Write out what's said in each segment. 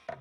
So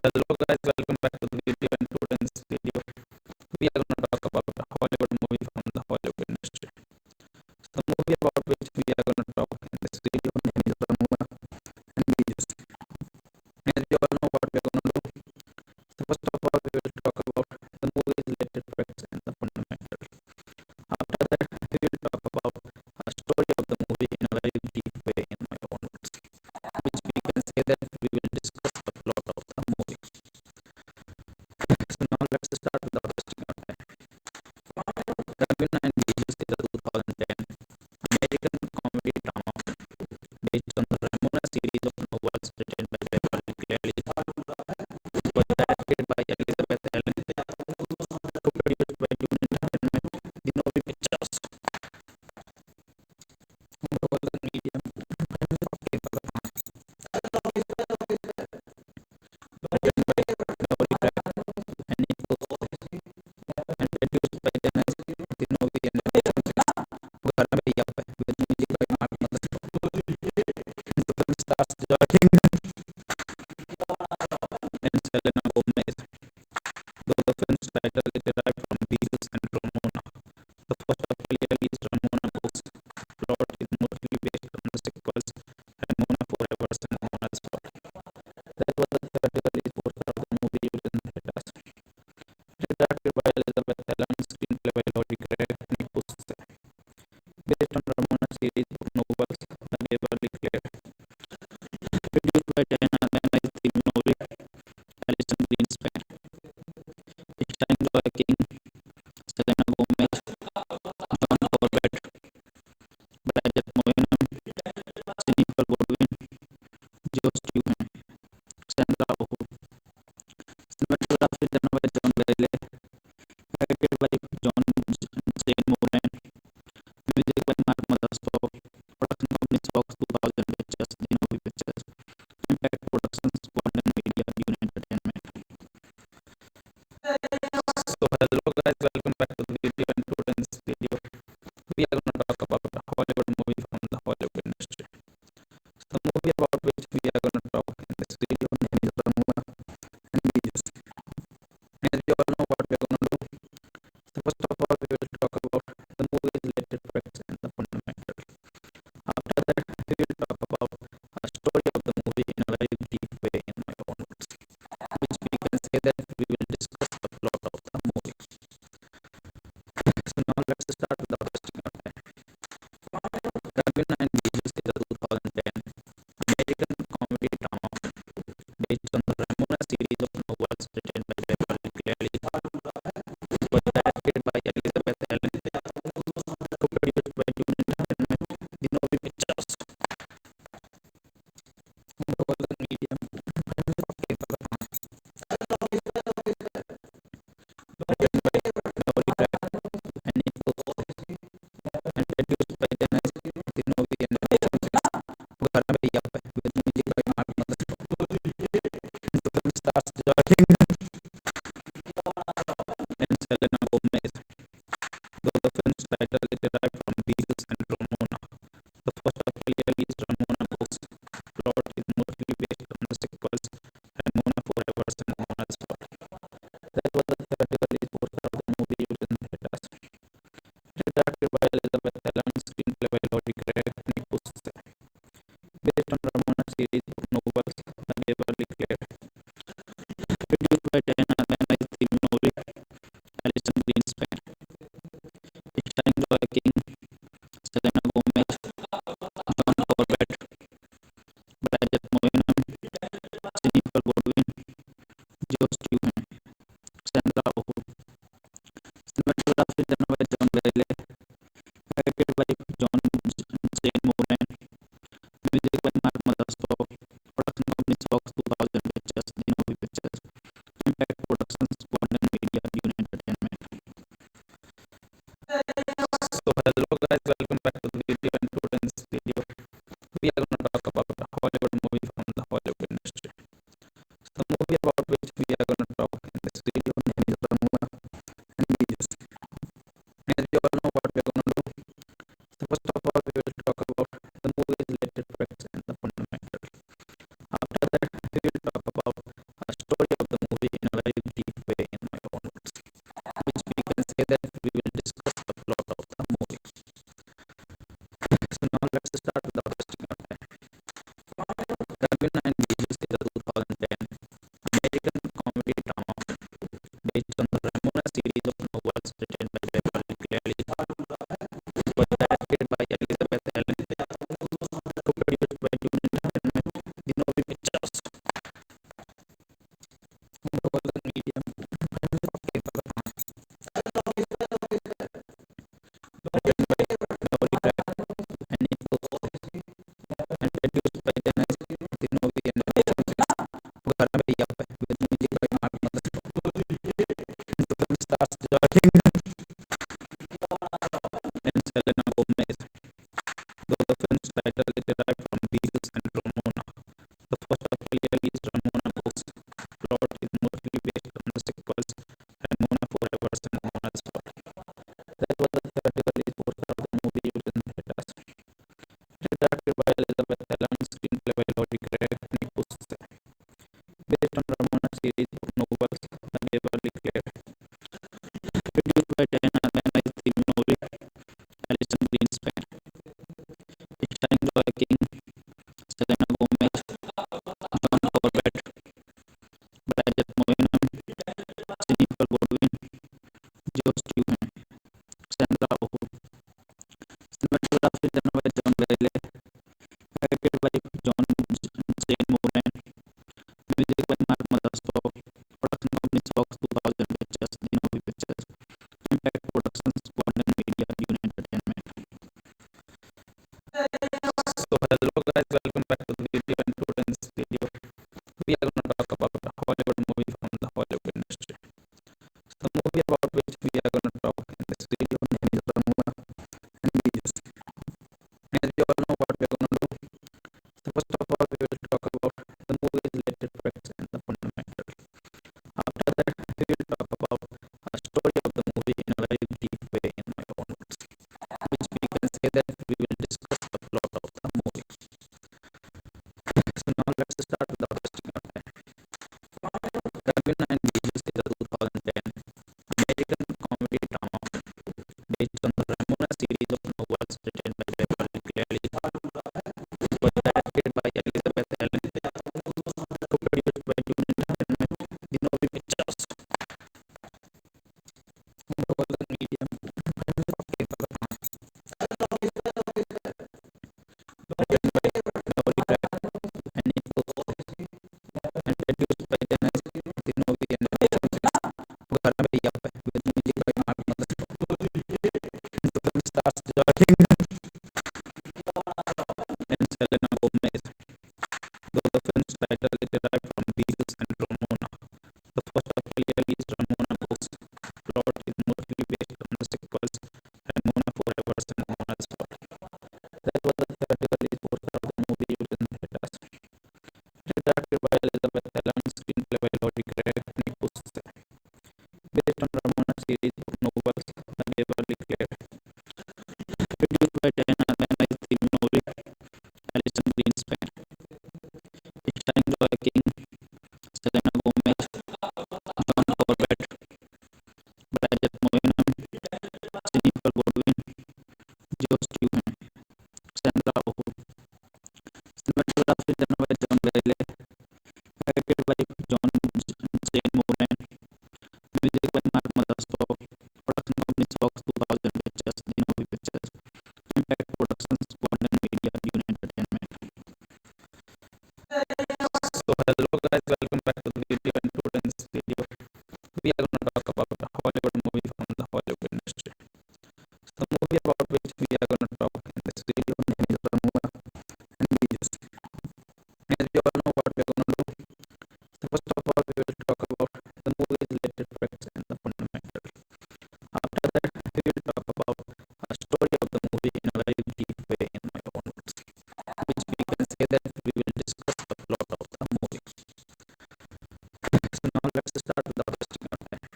hello guys, welcome back to the video. And today's video we are going to talk about a Hollywood movie from the Hollywood industry. The movie about which we are going to talk in this video name is Ramona and Beaches. As we all know what we are going to do. So first of all we will talk about the movie's related facts and the fundamentals. After that we will talk about a story of the movie in a very deep way in my own words, which we can say that we will discuss the plot of the movie. So now let's start with the first content. Ravina and Beaches is a 2010 American comedy drama based on the Ramona series of novels written by Beverly Cleary, was directed by Elizabeth Allen, co-produced by Dune Entertainment, Dinovi Pictures, Golden Medium, written by Navali Craig and Nick Post, and produced by Dennis Dinovi and घर में भैया with music by Mark Mother. The film stars Joy and Selena Gomez. Though the film's title is derived from Beatles and Ramona, the first officially released Ramona books plot is mostly based on the sequels Ramona Forever and Ramona's Fall. That was the third release poster of the movie used in theaters. It is directed by Elizabeth Allen, screenplay by Lori Craig and Nick Post, based on Ramona series of novels by Beverly Cleary, produced by Dennis Dinovi, Alison Greenspan, starring Joy King, Selena Gomez, John Corbett, Bridget Moynihan, Jennifer Baldwin, Joe Stewart, Sandra Oh. Cinematography done by John Bailey, edited by John Jane Moran, music by Mark Mothersbaugh, production company Fox 2000. title is derived from Beatles and Ramona. The first officially released Ramona books. Plot is mostly based on the sequels Ramona Forever and Ramona's World. That was the theatrical poster of the movie used in theaters. It is directed by Elizabeth Allen, screenplay by Lori Craig and Nick Busse. Based on Ramona series of novels by Beverly Clear. Produced by Diana Lana Simonori, Alison Greenspan. Starring Joy King, Selena Gomez, John Corbett, Bridget Moynihan, Jennifer Godwin, Joe Stewart, Sandra Oh. Cinematography done by John Bailey, directed by John Zane Moran, music by Mark Mothersbaugh, production company Fox 2000 Pictures, Dinovi Pictures, Impact Productions, Golden Media, Dune Entertainment. So hello guys, welcome back to the video, and today's video we are going to talk about a Hollywood movie from the Hollywood industry. So the movie about which we are going to talk in this video name is Ramona and Beatles. As you all know what we are going to do. So first of all we will talk about the movie's related facts and the fundamentals. After that we will talk about a story of the movie in a very deep way in my own words, which we can say that we will discuss the plot of the movie. So now let's start with the hosting of that. Ramona and Beatles is a 2010 American comedy drama based on the Ramona series of novels written by Beverly Cleary, was directed by Elizabeth Allen, co-produced by Dune Entertainment, Dinovi Pictures, Golden Media, written by Lori Craig and Nick Busse, and produced by Dennis Dinovi and घर में भैया पे with music by Mark Mothersbaugh. The film stars Joy King and Selena Gomez. Though the film's title is derived from Beatles and Ramona, the first officially released Ramona books. Plot is mostly based on the sequels Ramona Forever and Ramona's World. That was the theatrical poster of the movie used in theaters. It is directed by Elizabeth Allen, screenplay by Lori Craig and Nick Busse. Based on Ramona series of novels by Beverly Clear. Produced by Diana Lana Simonori, Alison Greenspan. Starring Joy King, Selena Gomez, John Corbett, Bridget Moynihan, Jennifer Godwin, Joe Stewart, Sandra Oh. Cinematography done by John Bailey, directed by John Zane Moran, music by Mark Mothersbaugh, production company Fox 2000 Pictures, Dinovi Pictures, Impact Productions, Golden Media, Dune Entertainment. So hello guys, welcome back to the video, and today's video we are going to talk about a Hollywood movie from the Hollywood industry. So the movie about which we are going to talk in this video name is Ramona and Beatles. As you all know what we are going to do. So first of all we will talk about the movie's related facts and the fundamentals. After that we will talk about a story of the movie in a very deep way in my own words, which we can say that we will discuss the plot of the movie. So now let's start with the hosting of that. Ramona and Beatles is a 2010 American comedy drama based on the Ramona series of novels written by Beverly Cleary, was directed by Elizabeth Allen, co-produced by Dune Entertainment, Dinovi Pictures, Golden Media, written by Lori Craig and Nick Busse, and produced by Dennis Dinovi and Alison Greenspan. घर में भैया पे with music by Mark Mothersbaugh. The film stars Joy King and Selena Gomez. Though the film's title is derived from Beatles and Ramona, the first officially released Ramona books. Plot is mostly based on the sequels Ramona Forever and Ramona's World. That was the theatrical poster of the movie used in theaters. It is directed by Elizabeth Allen, screenplay by Lori Craig and Nick Busse. Based on Ramona series of novels by Beverly Clear. Joy King, Selena Gomez, John Corbett, Bridget Moynihan, Jennifer Godwin, Joe Stewart, Sandra Oh, cinematography done by John Bailey, directed by John Jane Moran, music by Mark Mothersbaugh, production companies Fox 2000 Pictures, Dinovi Pictures, Impact Productions, Golden Media, Dune Entertainment. So hello guys, welcome back to the video, and today in this video we are going to talk about a Hollywood movie from the Hollywood industry. The movie about which we are going to talk in this video name is Ramona and Beaches. As you all know what we are going to do. So first of all we will talk about the movie's related facts and the fundamental. After that we will talk about a story of the movie in a very deep way in my own words, which we can say that we will discuss the plot of the movie. So now let's start without wasting our time.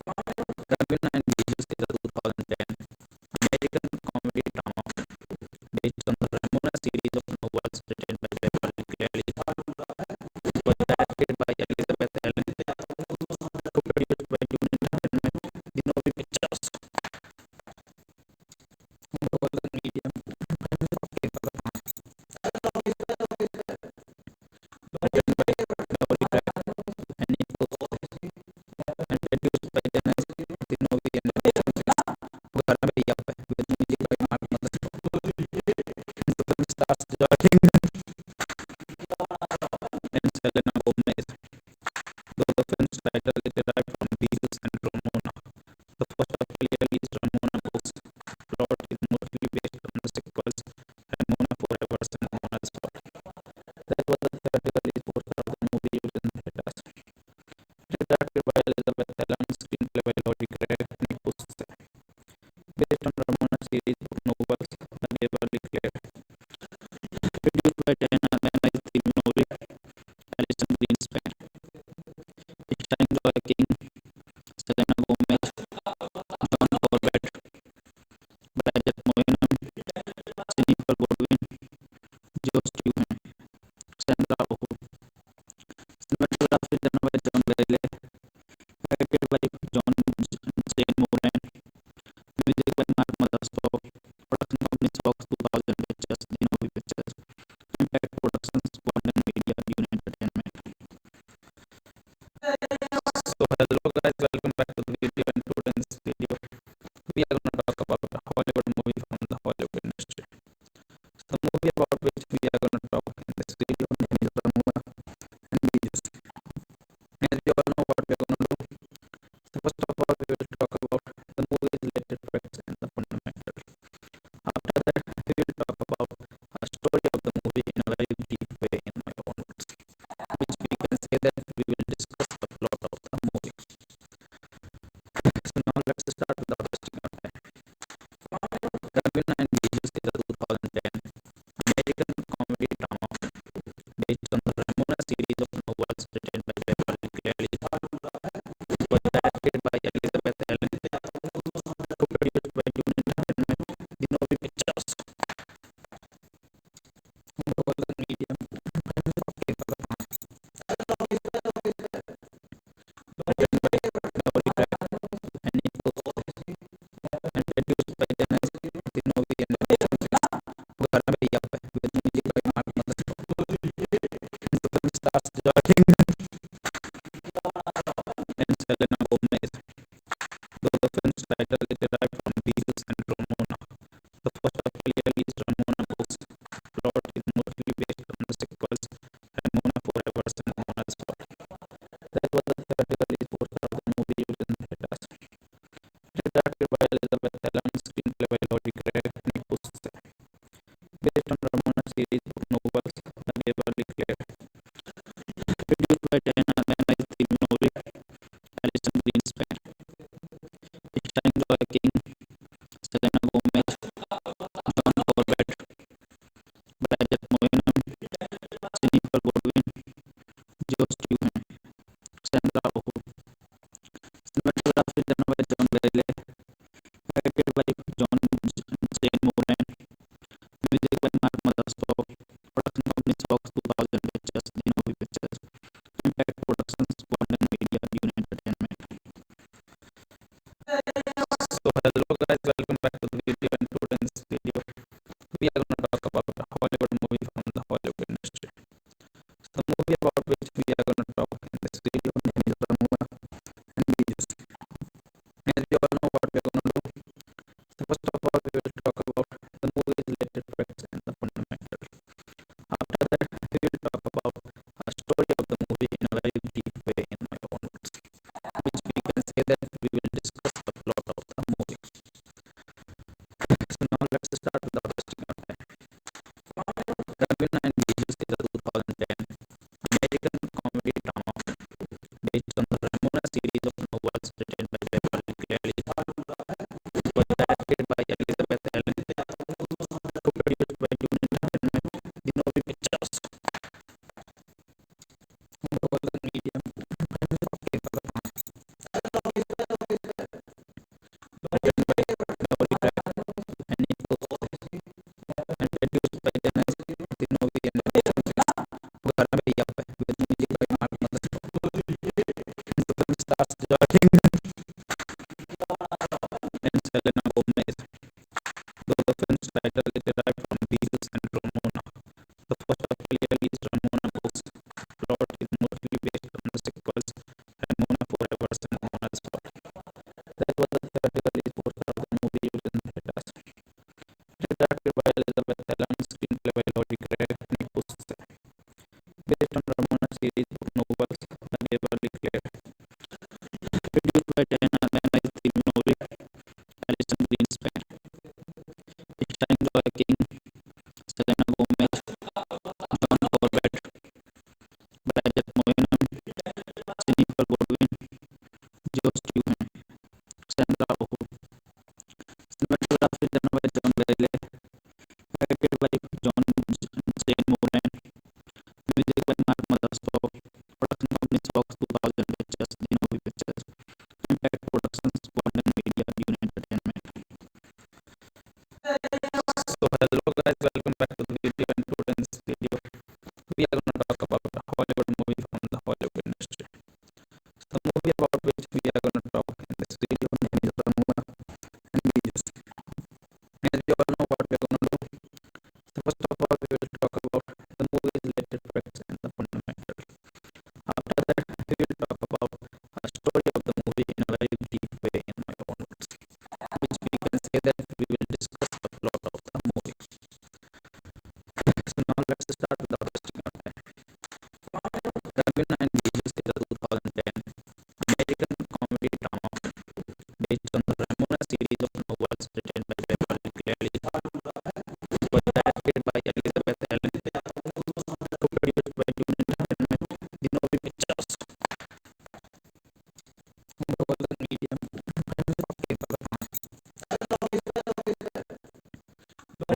Ravina and Beaches is a 2010 American comedy drama based on the Ramona series of novels written by Beverly Cleary. It was directed by Elizabeth Allen, co-produced by Dune Entertainment, Dinovi Pictures, Golden Media, written by Lori Craig and Nick Post, and produced by Dennis Dinovi and Garame Yappe, with music by Mark Mothersbaugh. And the film stars Joy King and Selena Gomez. Though the film's title is derived from Beatles and Ramona, the first officially released Ramona Books plot is mostly based on the sequels Ramona Forever and Ramona's Fall. That was the theatrical poster of the movie used in theaters. It is directed by Elizabeth Allen, screenplay by Lori Craig and Nick Post. Based on Ramona series of novels by Beverly Cleary. Produced by Diana Stephen Novick, Alison Greenspan. Starring Joy King, Selena Gomez, John Corbett, Bridget Moynihan, Jennifer Godwin, Joe Stewart, Sandra Oh. Cinematography done by John Bailey, directed by John Jane Moran, music by Mark Mothersbaugh, production companies Fox 2000 Pictures, Dinovi Pictures, Impact Productions, Golden Media, Dune Entertainment. So hello guys, welcome back to the video, and today in this video we are going to talk about a Hollywood movie from the Hollywood industry. The movie about which we are going to talk in this video name is Ramona and Beaches. As you all know what we are going to do. So first of all we will talk about the movie's related facts and the fundamental. After that we will talk about a story of the movie in a very deep way in my own words, which we can say that we will discuss the plot of the movie. So now let's start without wasting our time. Ravina and Beaches is a 2010 American comedy drama based on the Ramona series of novels written by Beverly Cleary. It was directed by Elizabeth Allen, co-produced by Dune Entertainment, Dinovi Pictures, Golden Media, written by Lori Craig and Nick Post, and produced by Dennis Dinovi and Garame Yappe, with music by Mark Mothersbaugh. And the film stars Joy King and Selena Gomez. Though the film's title is derived from Beatles and Ramona, the first officially released Ramona Books plot is mostly based on the sequels Ramona Forever and Ramona's Fall. That was the theatrical poster of the movie used in theaters. It is directed by Elizabeth Allen, screenplay by Lori Craig and Nick Post. Based on Ramona series of novels by Beverly Cleary. Produced by Diana Stephen Novick, Alison Greenspan. Starring Joy King, Selena Gomez, John Corbett, Bridget Moynihan, Jennifer Godwin, Joe Stewart, Sandra Oh. Cinematography done by John Bailey, directed by John Jane Moran, music by Mark Mothersbaugh, production companies Fox 2000 Pictures, the movie pictures, Impact Productions, Golden Media, Dune Entertainment. So hello guys, welcome back to the video. And today in this video, we are going to talk about a Hollywood movie from the Hollywood industry. The movie about which we are going to talk in this video name is Ramona and Beaches. As you all know what we are going to do. So first of all, we will talk about the movie's related facts and the fundamentals. After that, we will talk about a story of the movie in a very deep way in my own words, which we can say that we will discuss the plot of the movie. So now let's start without wasting our time. Ravina and Beaches is a 2010 American comedy drama based on the Ramona series of novels written by Beverly Cleary, which was directed by Elizabeth Allen, co-produced by Dune Entertainment, the movie pictures, Golden Media, written by Nori Craig and Nick Post, and produced by Dennis the movie and घर में भैया पे with music by Mark Mother. And the film stars Jordan and Selena Gomez. Though the film's title is derived from Beatles and Ramona, the first officially released Ramona Books plot is mostly based on the sequels Ramona Forever and Ramona's Plot. That was the theatrical poster of the movie used in theaters. It is directed by Elizabeth Allen, screenplay by Lori Craig and Nick Post. Based on Ramona series of novels by Beverly Cleary. Produced by Diana Lana is Steve Novick, Alison Greenspan. Starring Roy King, Selena Gomez, John Corbett, Bridget Moynihan, Jennifer Baldwin, Joe Stewart, Sandra Oh. Cinematography done by John Bailey, directed by John Zane Moran, music by Mark Mothersbaugh, production company Fox 2000 Pictures, the movie pictures, Impact Productions, Golden Media, Dune Entertainment. So hello guys, welcome back to the video. And today in this video, we are going to talk about a Hollywood movie from the Hollywood industry. The movie about which we are going to talk in this video name is Ramona and Beaches. As you all know what we are going to do. So first of all, we will talk about the movie's related facts and the fundamentals. After that, we will talk about a story of the movie in a very deep way in my own words, which we can say that we will discuss the plot of the movie. So now let's start without wasting our time. Ravina and Beaches is a 2010 American comedy drama based on the Ramona series of novels written by Beverly Cleary, which was directed by Elizabeth Allen, co-produced by Dune Entertainment, the movie pictures, Golden Media,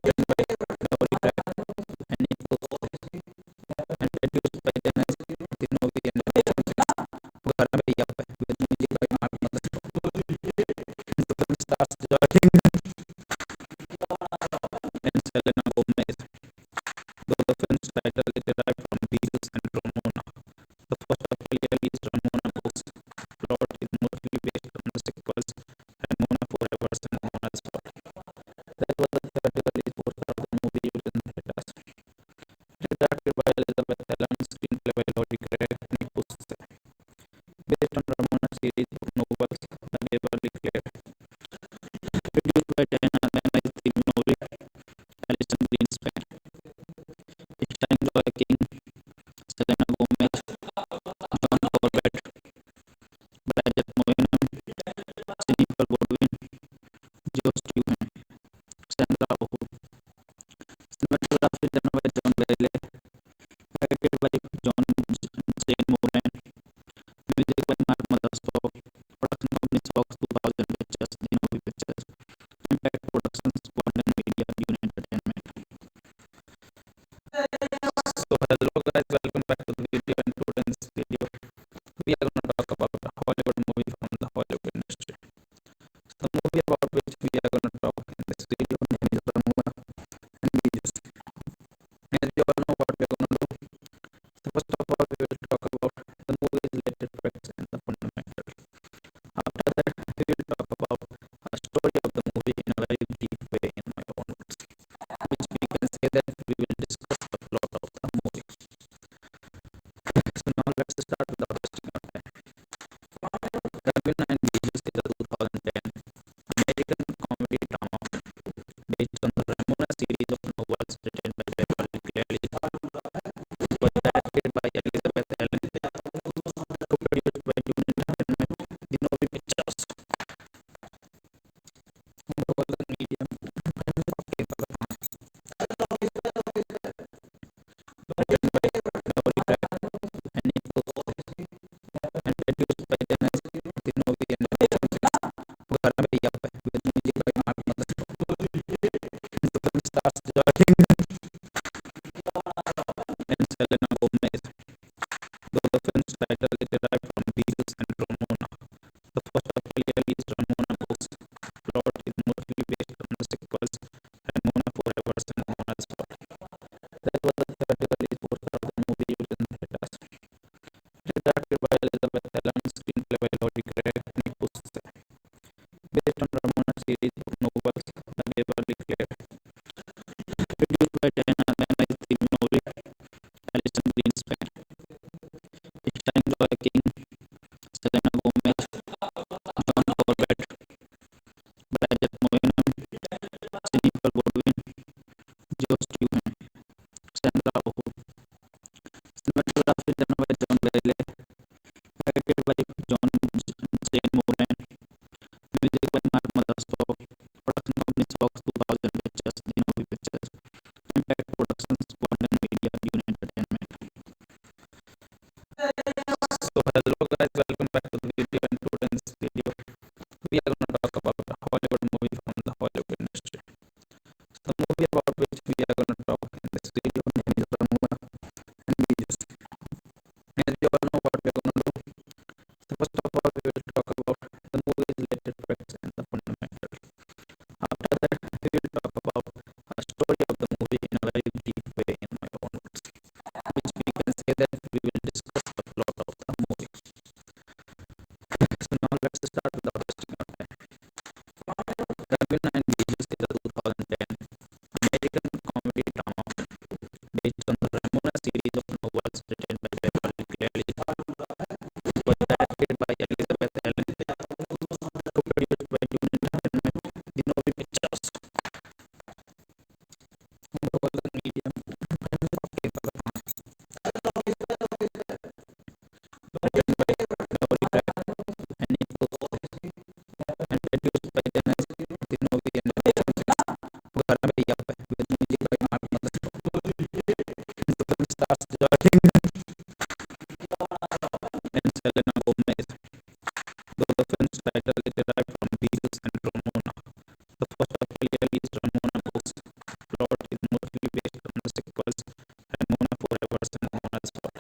written by Nori Craig and Nick Post, and produced by Dennis the movie and घर में भैया पे with music by Mark Mother. And the film stars Jordan and Selena Gomez. Though the film's title is derived from Beatles and Ramona, the first officially released Ramona Books plot is mostly based on the sequels Ramona Forever and Ramona's Plot. That was the theatrical poster of the movie used in theaters. It is directed by Elizabeth Allen, screenplay by Lori Craig and Nick Post. Based on Ramona series of novels by Beverly Cleary. Produced by Diana Lana is Steve Novick, Alison Greenspan. Starring Roy King, Selena Gomez, John Corbett, Bridget Moynihan, Jennifer Baldwin, Joe Stewart, Sandra Oh. Cinematography done by John Bailey, directed by John Zane Moran, music by Mark Mothersbaugh, production company Fox 2000 Pictures, the movie pictures, Impact Productions, Golden Media, Dune Entertainment. So hello guys, welcome back to the video. And today in this video, we are going to talk about a Hollywood movie from the Hollywood industry. The movie about which we are going to talk in this video name is Ramona and Beaches. As you all know what we are going to do. So first of all, we will talk about the movie's related facts and the fundamental. After that, we will talk about a story of the movie in a very deep way in my own words, which we can say that we will discuss the plot of the movie. So now let's start without wasting our time. Ravina and Jesus is a 2010 American comedy drama based on the Ramona series of novels written by Beverly Cleary, was directed by Elizabeth Allen, co-produced by Dune Entertainment, The Novi Pictures, Golden Medium, written by Nori Pratt and Nick Post, and produced by Dennis The Novi Entertainment. Ghar mein bhaiya pe with music by Mark Mothersbaugh. The film stars Jordan and Selena Gomez. Though the film's title is derived from Beatles and Ramona, the first officially released Ramona books plot is mostly based on the sequels Ramona Forever and Ramona's Plot. That was the theatrical poster of the movie used in theaters. It is directed by Elizabeth Allen, screenplay by Lori Gregg, Nick Post. Based on Ramona series of novels by Beverly Cleary. Produced by Diana Lane, Steve Novick, Alison Greenspan. Starring Joy King, Selena Gomez, John Corbett, Bridget Moynihan, Jennifer Baldwin, Joe Stewart, Sandra Oh. Cinematography done by John Bailey, edited by John Jane Moran, music by Mark Mothersbaugh, production company Fox 2000 Pictures, The Novi Pictures, Impact Productions, Golden Media, Dune Entertainment. So hello guys, welcome back to the video, and today's video we are going to talk about a Hollywood movie from the Hollywood industry. The movie about which we are going to talk in this video name is Ramona and Jesus. As we all know what we are going to do. So first of all, we will talk about the movie's related facts and the fundamental. After that, we will talk about a story of the movie in a very deep way in my own words, which we can say that we will discuss the plot of the movie. So now let's start without wasting our time. Ravina and Jesus is a 2010 American comedy drama based on the Ramona series of novels written by Beverly Cleary, was directed by Elizabeth Allen, co-produced by Dune Entertainment, The Novi Pictures, Golden Medium, written by Nori Pratt and Nick Post, and produced by Dennis The Novi Entertainment. Ghar mein bhaiya pe with music by Mark Mothersbaugh. The film stars Jordan and Selena Gomez. Though the film's title is derived from Beatles and Ramona, the first officially released Ramona books plot is mostly based on the sequels Ramona Forever and Ramona's Plot.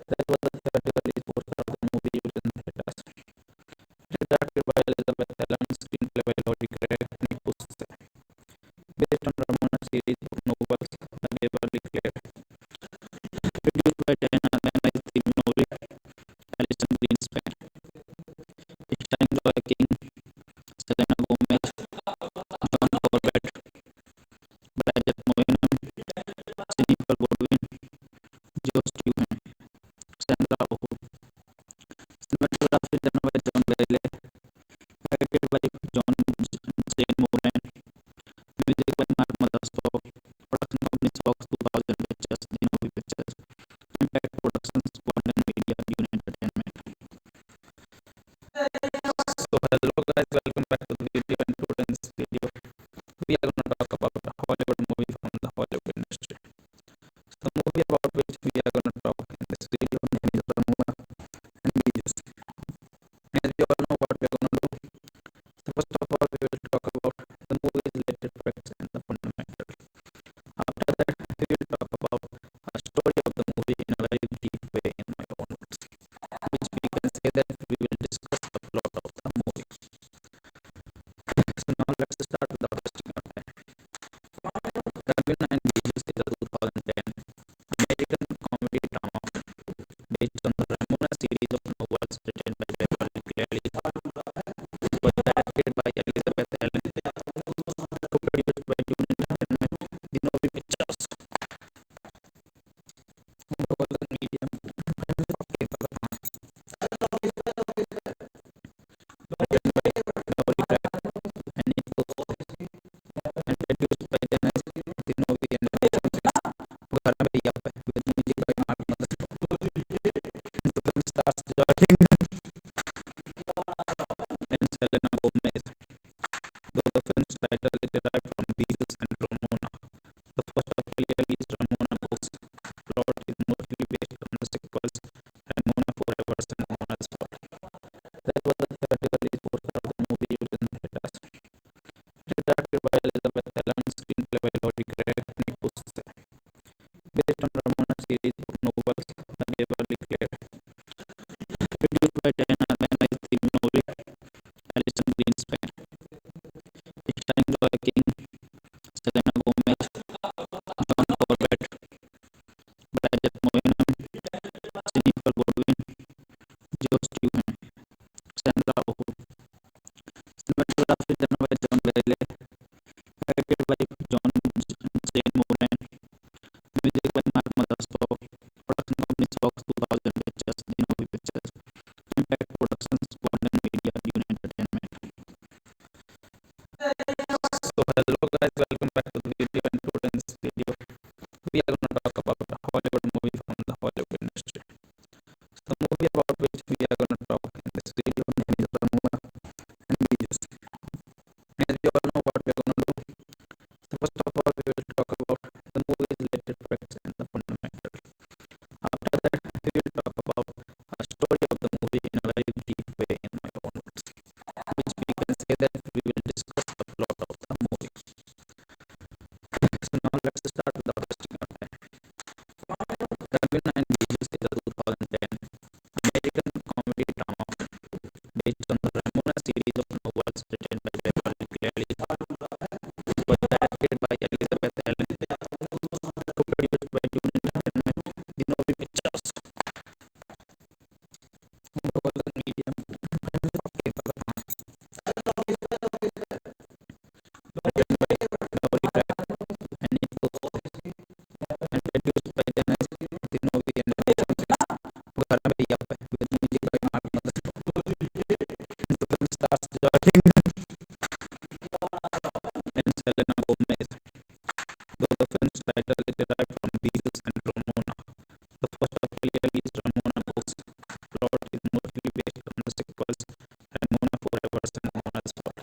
That was the theatrical poster of the movie used in theaters. It is directed by Elizabeth Allen, screenplay by Lori Gregg, Nick Post. Based on Ramona series of novels by Beverly Cleary. Produced by Diana Lane, Steve Novick, Alison Greenspan. Starring Joy King, Selena Gomez, John Corbett, Bridget Moynihan, Jennifer Baldwin, Joe Stewart, Sandra Oh. Cinematography done by John Bailey, edited by John Jane Moran, music by Mark Mothersbaugh, production company Fox 2000 Pictures, The Novi Pictures, Impact Productions, Golden Media, Dune Entertainment. based on the Ramona series of novels written by Beverly Cleary, was directed by Elizabeth Allen, co-produced by Dune Entertainment, The Movie Pictures, Golden Media, written by Beverly Craig and Nick Post, and produced by Dennis The Movie and घर में भैया पे with music by Mark Mother. The film stars Jordan and Selena Gomez. Though the film's title is derived from Beatles and Ramona, the first officially released Ramona books. Plot is mostly based on the sequels Ramona Forever and Ramona's World. That was the theatrical release poster of the movie used in theaters. It is directed by Elizabeth Allen, screenplay by Lori Craig and Nick Post. Based on Ramona series of novels by Beverly Cleary. Produced by Diana Lane, The Movie, Alison Greenspan. Starring Joy King, Selena Gomez, John Corbett, Bridget Moynihan, Jennifer Godwin, Joe Stewart, Sandra Oh. Cinematography done by John Bailey, directed by John Zane Moran, music by Mark Mothersbaugh, production company Fox 2000 Pictures, The Movie Pictures, Impact Productions, Golden Media, Dune Entertainment. So hello guys, welcome back to the video, and today in this video we are going to talk about a Hollywood movie from the Hollywood industry. So the movie about which we are going to talk in this video name is Ramona and Beatles. As you all know what we are going to do. So first of all we will talk about the movie's related facts and the fundamentals. After that we will talk about a story of the movie in a very deep way in my own words, which we can say that we will discuss the plot of the movie. So now let's start with the first thing. Ramona and Beatles is a 2010 American comedy drama based on the Ramona series of novels written by Beverly Cleary, was directed by Elizabeth Allen, co-produced by Dune Entertainment, The Movie Pictures, Golden Media, written by Beverly Craig and Nick Post, and produced by Dennis The Movie and घर में भैया पे with music by Mark Mother. The film stars Jordan and Selena Gomez. Though the film's title is derived from Beatles and Ramona, the first officially released Ramona books. Plot is mostly based on the sequels Ramona Forever and Ramona's World.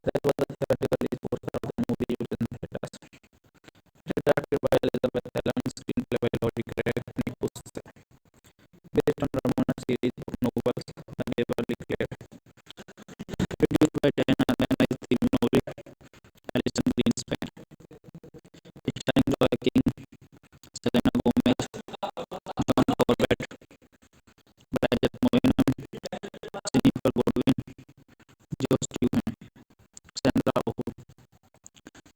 That was the theatrical release poster of the movie used in theaters. It is directed by Elizabeth Allen, screenplay by Lori Craig and Nick Post. Based on Ramona series of novels by Beverly Cleary. Produced by Diana Lane, The Movie, Alison Greenspan. Starring Joy King, Selena Gomez, John Corbett, Bridget Moynihan, Jennifer Godwin, Joe Stewart, Sandra Oh.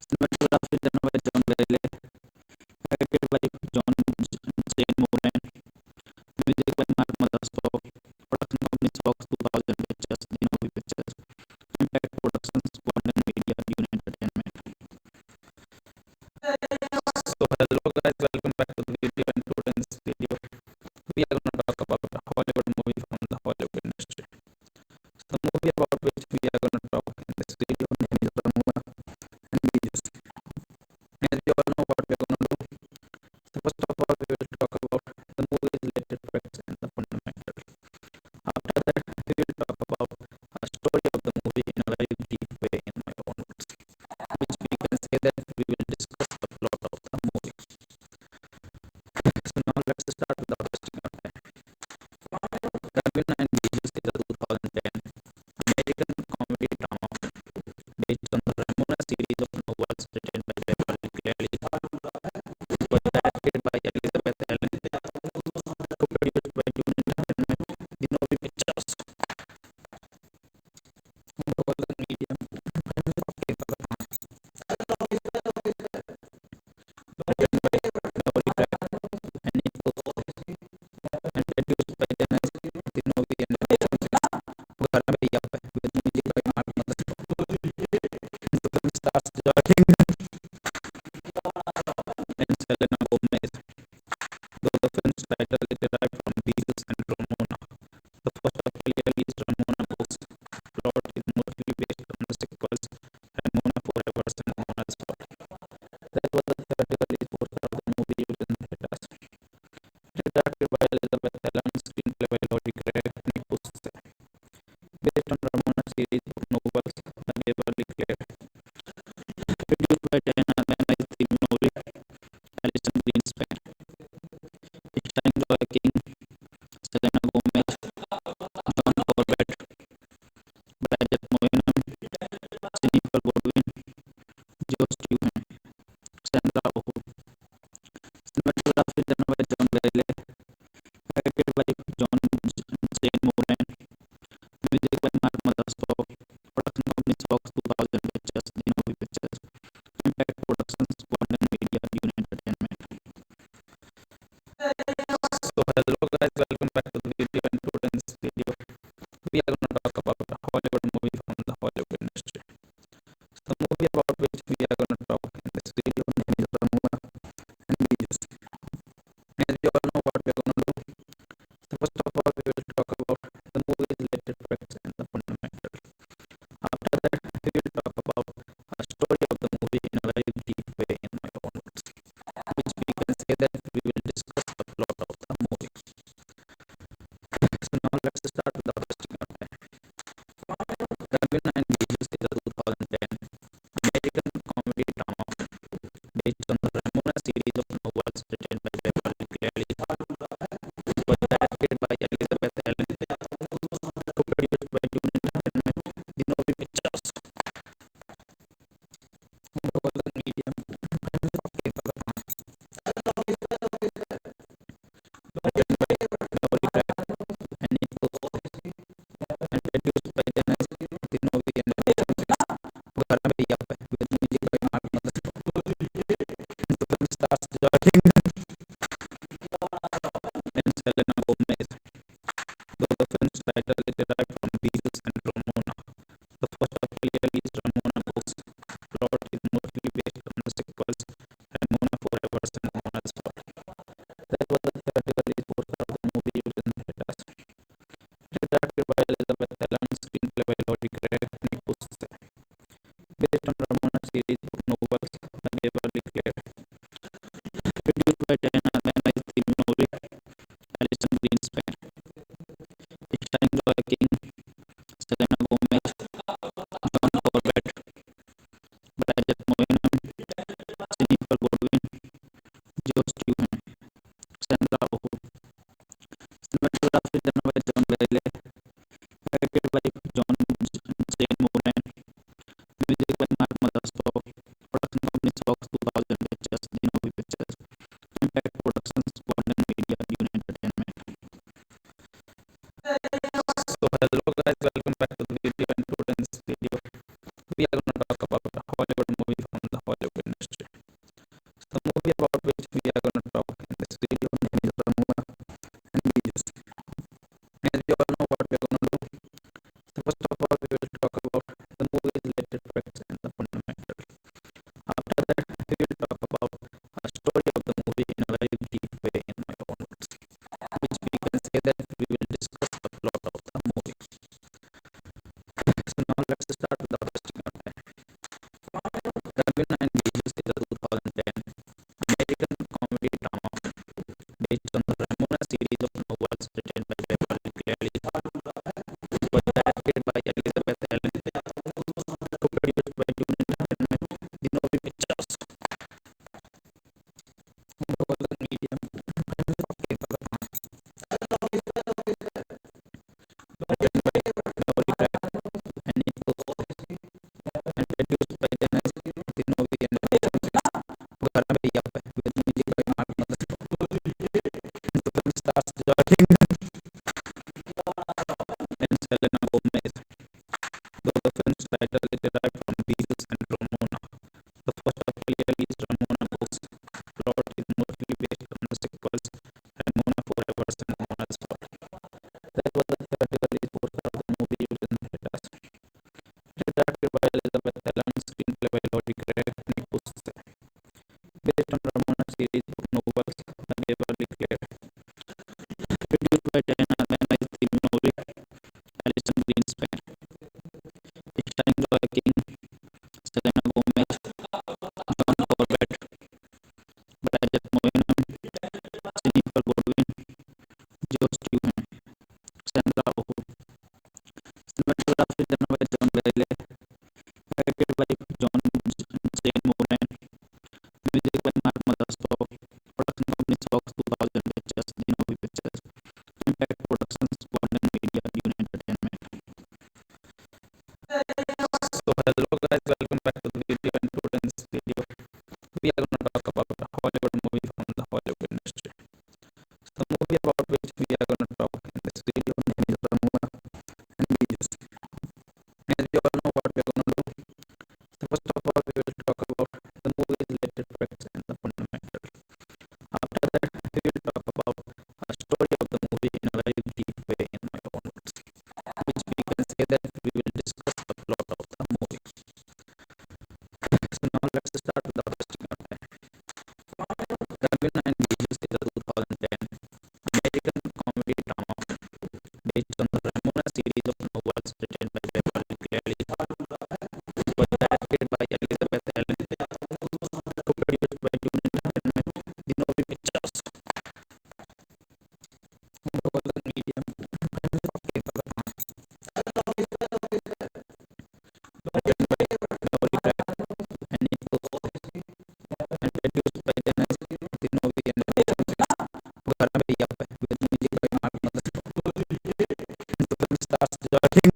Cinematography done by John Bailey, directed by John Zane Moran, music by Mark Mothersbaugh, production company Fox 2000 Pictures, The Movie Pictures, Impact Productions, Golden Media, Dune Entertainment. So hello guys, welcome back to the video, and today in this video we are going title is derived from Beatles and Ramona. The first officially released Ramona books. Plot is mostly based on the sequels Ramona Forever and Ramona's Fall. That was the theatrical poster of the movie used in theaters. It is directed by Elizabeth Allen, screenplay by Lori Craig and Nick Busse. Based on Ramona series of novels by Beverly Clear. Produced by Diana Lana Simonori, Alison Greenspan. Starring Joy King, Selena Gomez, John Corbett, Bridget Moynihan, Jennifer Godwin, Joe Stewart, Sandra Oh. Cinematography done by John Bailey, directed by John Zane Moran, music by Mark Mothersbaugh, production company Fox 2000 Pictures, Dinovi Pictures, Impact Productions, Golden Media, Dune Entertainment. So hello guys, welcome back to the video, and today in this video we are going to talk about a Hollywood movie from the Hollywood industry. The movie about which we are going to talk in this video name is Ramona and Beatles. As you all know what we are going to do. So first of all we will talk about the movie's related facts and the fundamentals. After that we will talk about a story of the movie in a very deep way in my own words, which we can say that we will discuss the plot of the movie. So now let's start without wasting our time. Ramona and Beatles is a 2010 American comedy drama based on the Ramona series of novels written by Beverly Cleary. It was directed by Elizabeth Allen, co-produced by Dune Entertainment, Dinovi Pictures, Golden Media, written by Lori Craig and Nick Busse, and produced by Dennis Dinovi and Gara Bhaiya Pe, with music by Mark Mothersbaugh. And the film stars Joy King and Selena Gomez. Though the film's title is derived from Beatles and Ramona, the first officially released Ramona books. Plot is mostly based on the sequels Ramona Forever and Ramona's Fall. That was the theatrical poster of the movie used in theaters. It is directed by Elizabeth Allen, screenplay by Lori Craig and Nick Busse. Based on Ramona series of novels by Beverly Clear. Produced by Diana Lana Simonori, Alison Greenspan. Starring Joy King, Selena Gomez, John Corbett, Bridget Moynihan, Jennifer Godwin, Joe Stewart, Sandra Oh. Cinematography done by John Bailey, directed by John Zane Moran, music by Mark Mothersbaugh, production company Fox 2000 Pictures, Dinovi Pictures, Impact Productions, Golden Media, Dune Entertainment. So hello guys, welcome back to the video, and today in this video we are going to talk about a Hollywood movie from the Hollywood industry. The movie about which we are going to talk in this video name is Ramona and Beatles. As you all know what we are going to do. So first of all we will talk about the movie's related facts and the fundamentals. After that we will talk about a story of the movie in a very deep way in my own words, which we can say that we will discuss the plot of the movie. So now let's start without wasting our time. Ramona and Beatles is a 2010 American comedy drama based on the Ramona series of novels written by Beverly Cleary. It was directed by Elizabeth Allen, co-produced by Dune Entertainment, Dinovi Pictures, Golden Media, written by Lori Craig and Nick Busse, and produced by Dennis Dinovi and Gara Bhaiya Pe, with music by Mark Mothersbaugh. And the film stars Joy King and Selena Gomez. Though the film's title is derived from Beatles and Ramona, the first officially released Ramona books. Plot is mostly based on the sequels Ramona Forever and Ramona's Fall. That was the theatrical poster of the movie used in theaters. It is directed by Elizabeth Allen, screenplay by Lori Craig and Nick Busse. Based on Ramona series of novels by Beverly Clear. by Diana Lana is the movie Alison Greenspan. Starring Joy King, Selena Gomez, John Corbett, Bridget Moynihan, Jennifer Godwin, Joe Stewart, Sandra Oh. Cinematography done by John Bailey, directed by John Zane Moran, music by Mark Mothersbaugh, production company Fox 2000 Pictures, Genovi Pictures, Impact Productions, London Media, Dune Entertainment. So hello guys, welcome back to the video, and today in this video we are going to talk about a Hollywood movie from the Hollywood industry. The movie about which we are going to talk in this video name is Ramona and Beaches. As you all know what we are going to do. So first of all we will talk about the movie's related facts and the fundamentals. After that we will talk about a story of the movie in a very deep way in my own words, which we can say that we will discuss the plot of the movie. So now let's start without wasting our time. Ravina and Beaches is a 2010 American comedy drama based on the Ramona series of novels written by Beverly Cleary, which was directed by Elizabeth Allen, co-produced by Dune Entertainment, Genovi Pictures, Golden Media, written by Nori Craig and Nick Post, and produced by Dennis Genovi and Gara Bhaiya Pe, with music by Mark Mothersbaugh. And the film stars Joy King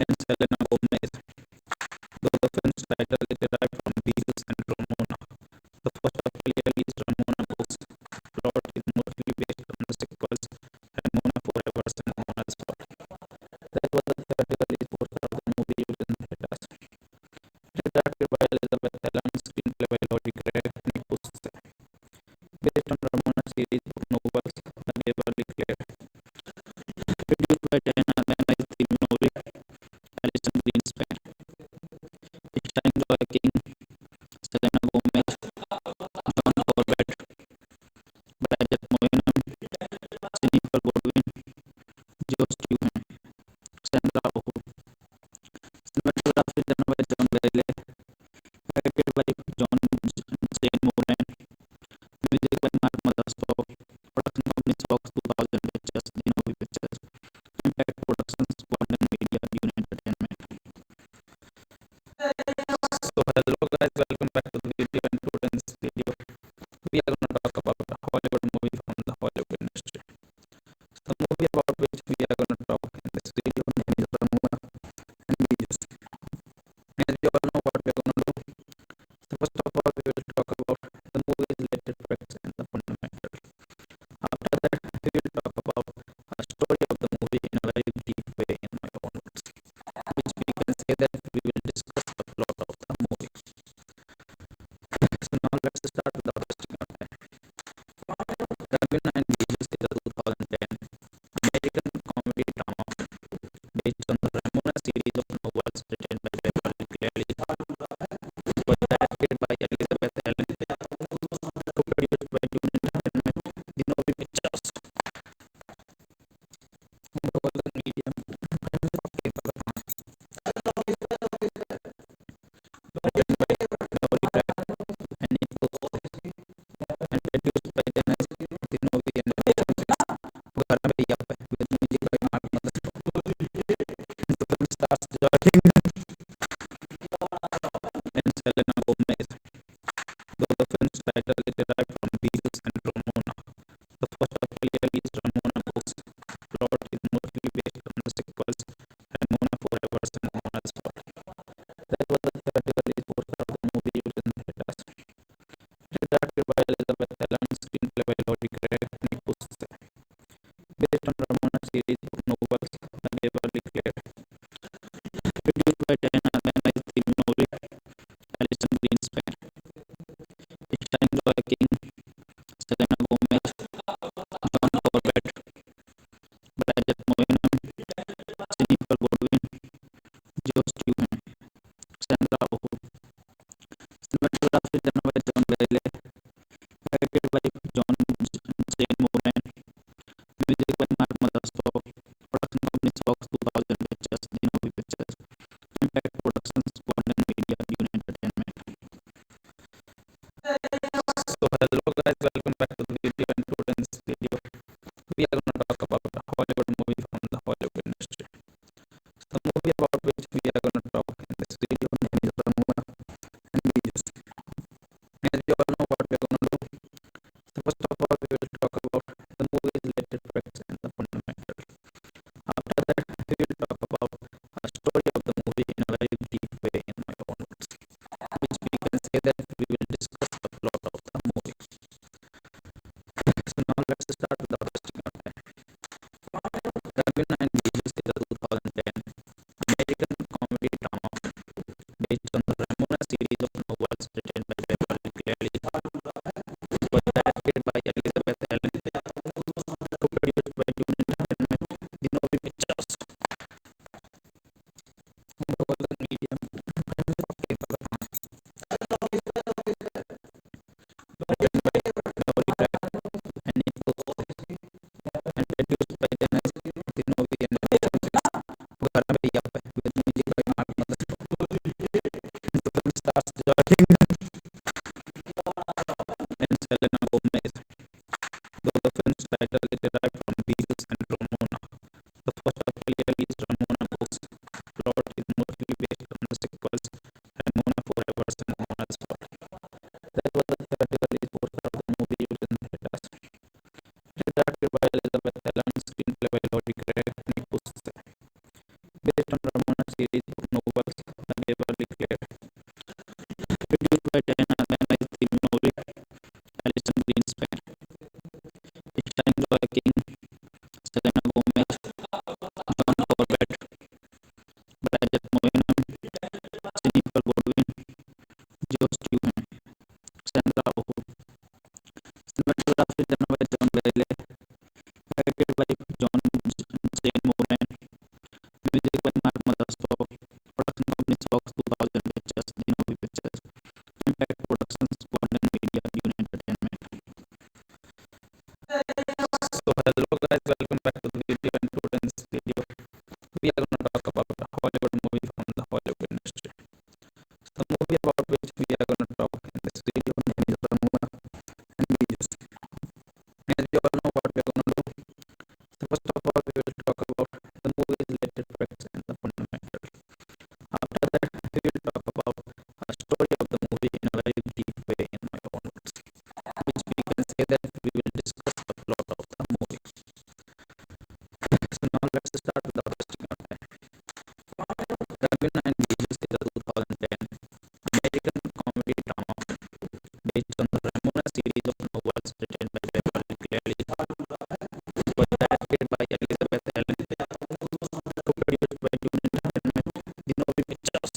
and Selena Gomez. Though the film's title is derived from Beatles and Ramona, the first officially released Ramona Books plot is mostly based on the sequels Ramona Forever and Ramona's Plot. That was the theatrical release poster of the movie used in theaters. It is directed by Elizabeth Allen, screenplay by Lori Craig and Nick Post. Based on Ramona series of novels by Beverly Cleary. Produced by Diana Lana is the movie Alison Greenspan. Starring Joy King, Selena Gomez, John Corbett, Bridget Moynihan, Jennifer Godwin, Joe Stewart, Sandra Oh. Cinematography done by John Bailey, directed by John Zane Moran, music by Mark Mothersbaugh, production company Fox 2000 Pictures, Genovi Pictures, Impact Productions, London Media, Dune Entertainment. So hello guys, welcome back to the video, and today in this video we are going to talk about a Hollywood movie from the Hollywood industry. The movie about which we are going to talk in this video name is Ramona and Beaches. As you all know what we are going to do. So first of all we will talk about the movie's related facts and the fundamentals. After that we will talk about a story of the movie in a very deep way in my own words, which we can say that we will discuss the plot of the movie. So now let's start without wasting our time. Ravina and Beaches is a 2010 American comedy drama based on the Ramona series of novels written by Beverly Cleary, which was directed by Elizabeth Allen, co-produced by Dune Entertainment, Genovi Pictures, Golden Media, written by Nori Craig and Nick Post, and produced by Dennis Genovi and Gara Bhaiya Pe, with music by Mark Mothersbaugh. And the film stars Joy King and Selena Gomez. Though the film's title is derived from Beatles and Ramona, the first officially released Ramona Books plot is mostly based on the sequels Ramona Forever and Ramona's Plot. That was the theatrical release poster of the movie used in theaters. It is directed by Elizabeth Allen, screenplay by Lori Craig and Nick Post. Based on Ramona series of novels by Beverly Cleary. Produced by Diana Lana is the movie Alison Greenspan. Starring Joy King, Selena Gomez, John Corbett, Bridget Moynihan, Jennifer Godwin, Joe Stewart, Sandra Oh. Cinematography done by John Bailey, directed by John Zane Moran, this video, we are going to talk about a Hollywood movie from the Hollywood industry. The movie about which we are going to talk in this video name is Ramona and Beaches. As you all know what we are going to do. So first of all, we will talk about the movie's related facts and the fundamentals. After that, we will talk about a story of the movie in a very deep way in my own words, which we can say that we will discuss the plot of the movie. So now let's start without wasting our time. Ravina and Beaches is a 2010 American comedy drama based on the Ramona series of novels written by Beverly Cleary, was directed by Elizabeth Allen, co-produced by Dune Entertainment, The Novi Pictures, Golden Medium, written by Nori Black and Nick Post, and produced by Dennis The Novi Entertainment. Gara Bhaiya with music by Mark Mothersbaugh. The film stars Jordan and Selena Gomez. Though the film's title is derived from Beatles and Ramona, the first officially released Ramona Books plot is mostly based on the sequels Ramona Forever and Ramona's Plot. That was the theatrical poster of the movie used in the theaters. It is directed by Elizabeth Allen, screenplay by Lori Gregg and Nick Post. Based on Ramona series of novels by Beverly Cleary. Produced by Diana Lane, Steve Novick, Alison Greenspan. Starring Roy King, Selena Gomez, John Corbett, Bridget Moynihan, Jennifer Baldwin, Joe Stewart, Sandra Oh. Cinematography done by John Bailey, edited by John Zane Moran, music by Mark Mothersbaugh, production company Fox 2000 Pictures, The Novi Pictures, Impact Productions, Golden Media, Dune Entertainment. So hello guys, welcome back to the video, and today in this video we are going to talk about a Hollywood movie from the Hollywood industry. The movie about which we are going to talk in this video name is Ramona and Beaches. As you all know what we are going to do. So first of all, we will talk about the movie's related facts and the fundamentals. After that, we will talk about a story of the movie in a very deep way in my own words, which we can say that we will discuss the plot of the movie. So now let's start without wasting our time. Ravina and Beaches is a 2010 American comedy drama based on the Ramona series of novels written by Beverly Cleary, was directed by Elizabeth Allen, co-produced by Dune Entertainment, The Novi Pictures,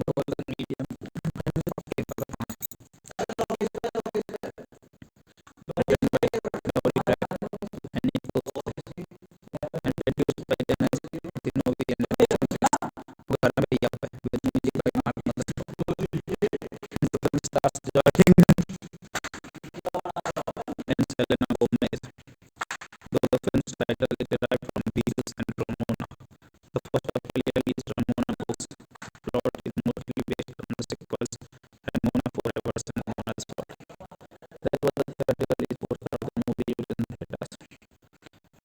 Golden Medium, written by Nori Black and Nick Post, and produced by Dennis The Novi Entertainment. Gara Bhaiya with music by Mark Mothersbaugh. The film stars Jordan and Selena Gomez. Though the film's title is derived from Beatles and Ramona, the first officially released Ramona Books plot is mostly based on the sequels Ramona Forever and Ramona's Plot. That was the theatrical poster of the movie used in the theaters.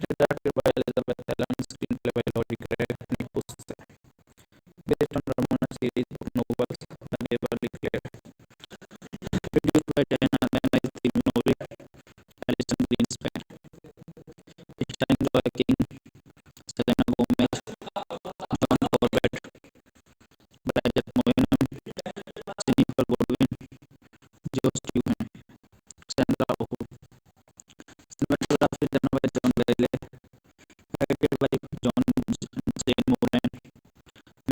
It is directed by Elizabeth Allen, screenplay by Lori Gregg and Nick Post. Based on Ramona series of novels by Beverly Cleary. Produced by Diana Lane, Steve Novick, Alison Greenspan. Starring Roy King, Selena Gomez, John Corbett, Bridget Moynihan, Jennifer Baldwin, Joe Stewart, Sandra Oh. Cinematography done by John Bailey, edited by John Zane Moran,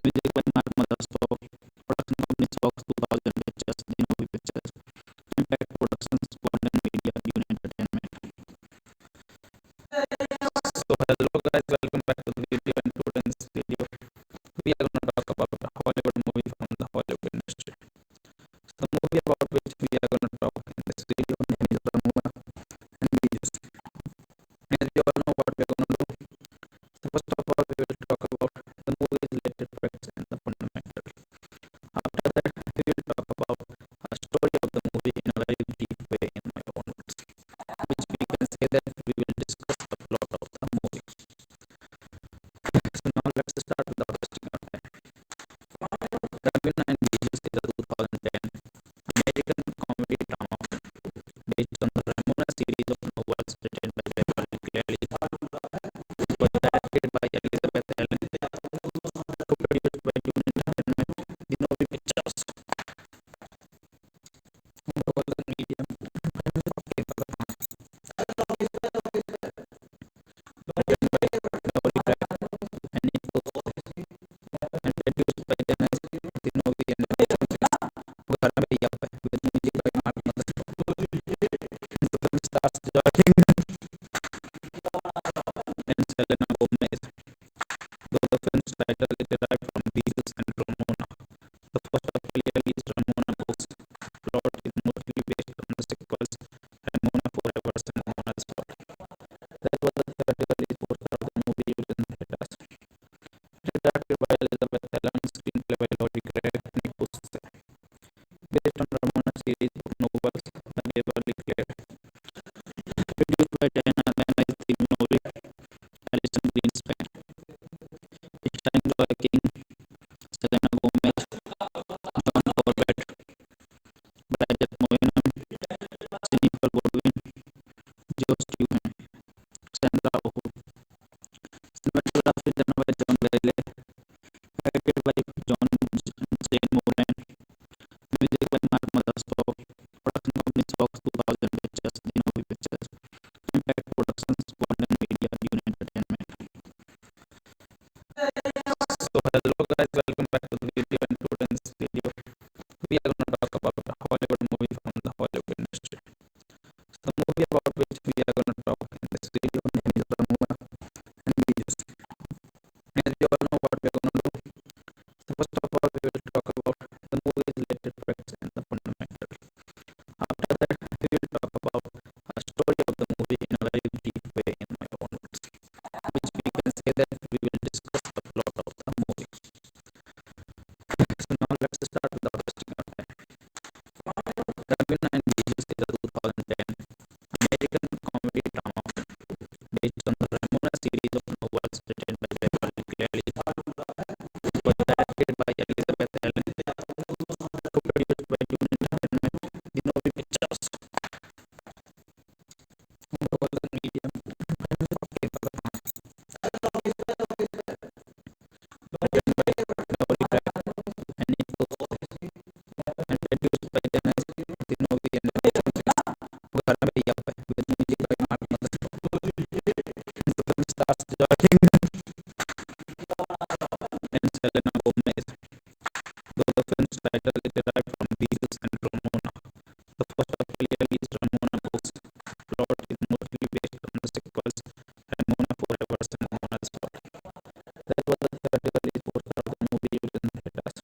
music by Mark Mothersbaugh, production company Fox 2000 Pictures, The Novi Pictures, Impact Productions, Golden Media, Dune Entertainment. So hello Productions, One Media, New Entertainment. So hello guys, welcome back to the video. And today's video we are going to talk about a Hollywood movie from the Hollywood industry. The movie about which we are going to talk in this video name is Ramona and Beaches. As you all know what we are going to do. So first of all we will talk about the movie's related facts and the fundamental. After that we will talk about a story of the movie in a very deep way in my own words, which we can say that we will discuss the plot of the movie. So now let's start with the hosting of it. Ravina and Beaches is a 2010 American comedy drama based on the Ramona series of novels written by Beverly Cleary, was directed by Elizabeth Allen, co-produced by Dune Entertainment, Dinovi Pictures, Golden Media, written by Beverly Craig and Nick Post, and produced by Dennis Dinovi and घर में भैया पे with music by Mark Mother. The film stars Jordan and Selena Gomez. Though the film's title is derived from Beatles and Ramona, the first officially released Ramona books. Plot is mostly based on the sequels Ramona Forever and Ramona's Spot. That was the third release poster of the movie used in theaters.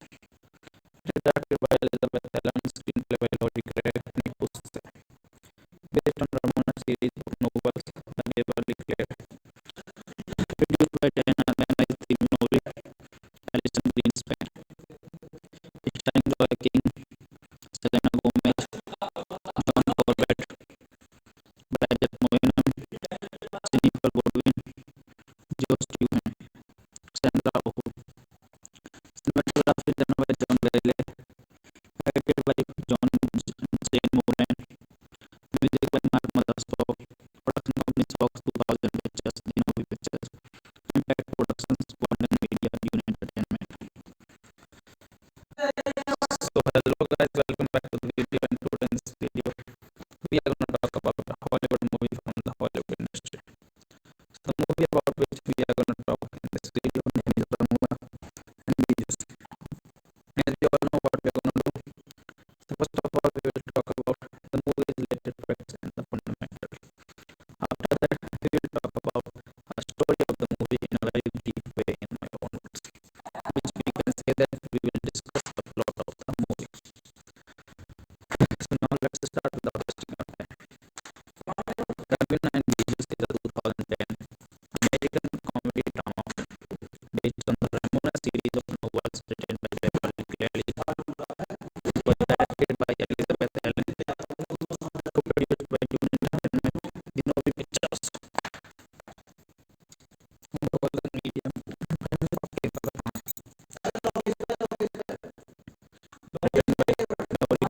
It is directed by Elizabeth Allen, screenplay by Lori Craig and Nick Post. Based on Ramona series of novels by Beverly Cleary. Produced by Diana Dinovi, Alison Greenspan. Starring Joy King, Selena Gomez, John Corbett, Bridget Moynihan, Jennifer Godwin, Joe Stewart, Sandra Oh. Cinematography done by John Bailey, directed by John Jane Moran, music by Mark Mothersbaugh, production company Fox 2000 Pictures, Dinovi Pictures, Impact Productions, One Media, New Entertainment. So hello guys, welcome back to the video. And today's video we are going to talk about a Hollywood movie from the Hollywood industry. The movie about which we are going to talk in this video name is Ramona and Beaches. As you all know what we are going to do. So first of all we will talk about the movie's related facts and the fundamental. After that we will talk about a story of the movie in a very deep way in my own words, which we can say that we will discuss the plot of the movie. So now let's start with the hosting of it. Ravina and Beaches is a 2010 American comedy drama based on the Ramona series of novels written by Beverly Cleary, was directed by Elizabeth Allen, co-produced by Dune Entertainment, Dinovi Pictures, Golden Media, written by Lori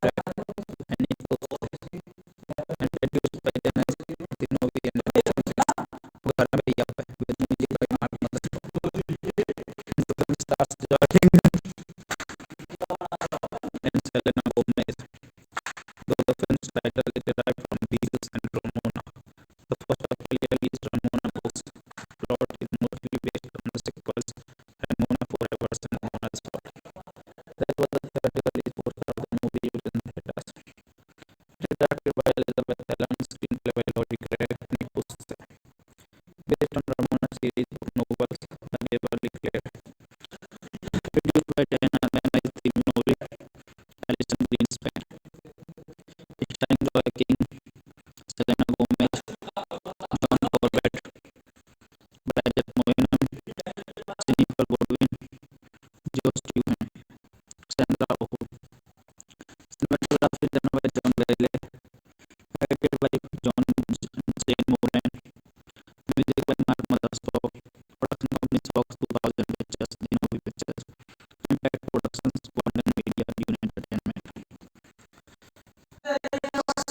Craig and Nick Post, and produced by Dennis Dinovi and Alison घर में भैया पे with music by Mark Mother. The film stars Jordan and Selena Gomez. Though the film's title is derived from Beatles and Ramona, the first officially released Ramona books. Plot is mostly based on the sequels Ramona Forever and Ramona's Spot. That was the third release poster of the movie used in theaters. It is directed by Elizabeth Allen, screenplay by Lori Craig and Nick Post. Based on Ramona series of novels by Beverly Cleary. Produced by Diana Dinovi, Alison Greenspan. Starring Joy King, Selena Gomez, John Corbett, Bridget Moynihan, Jennifer Godwin, Joe Stewart, Sandra Oh. Cinematography done by John Bailey, directed by John Jane Moran, music by Mark Mothersbaugh, production company Fox 2000 Pictures, Dinovi Pictures, Impact Productions, One Media, New Entertainment.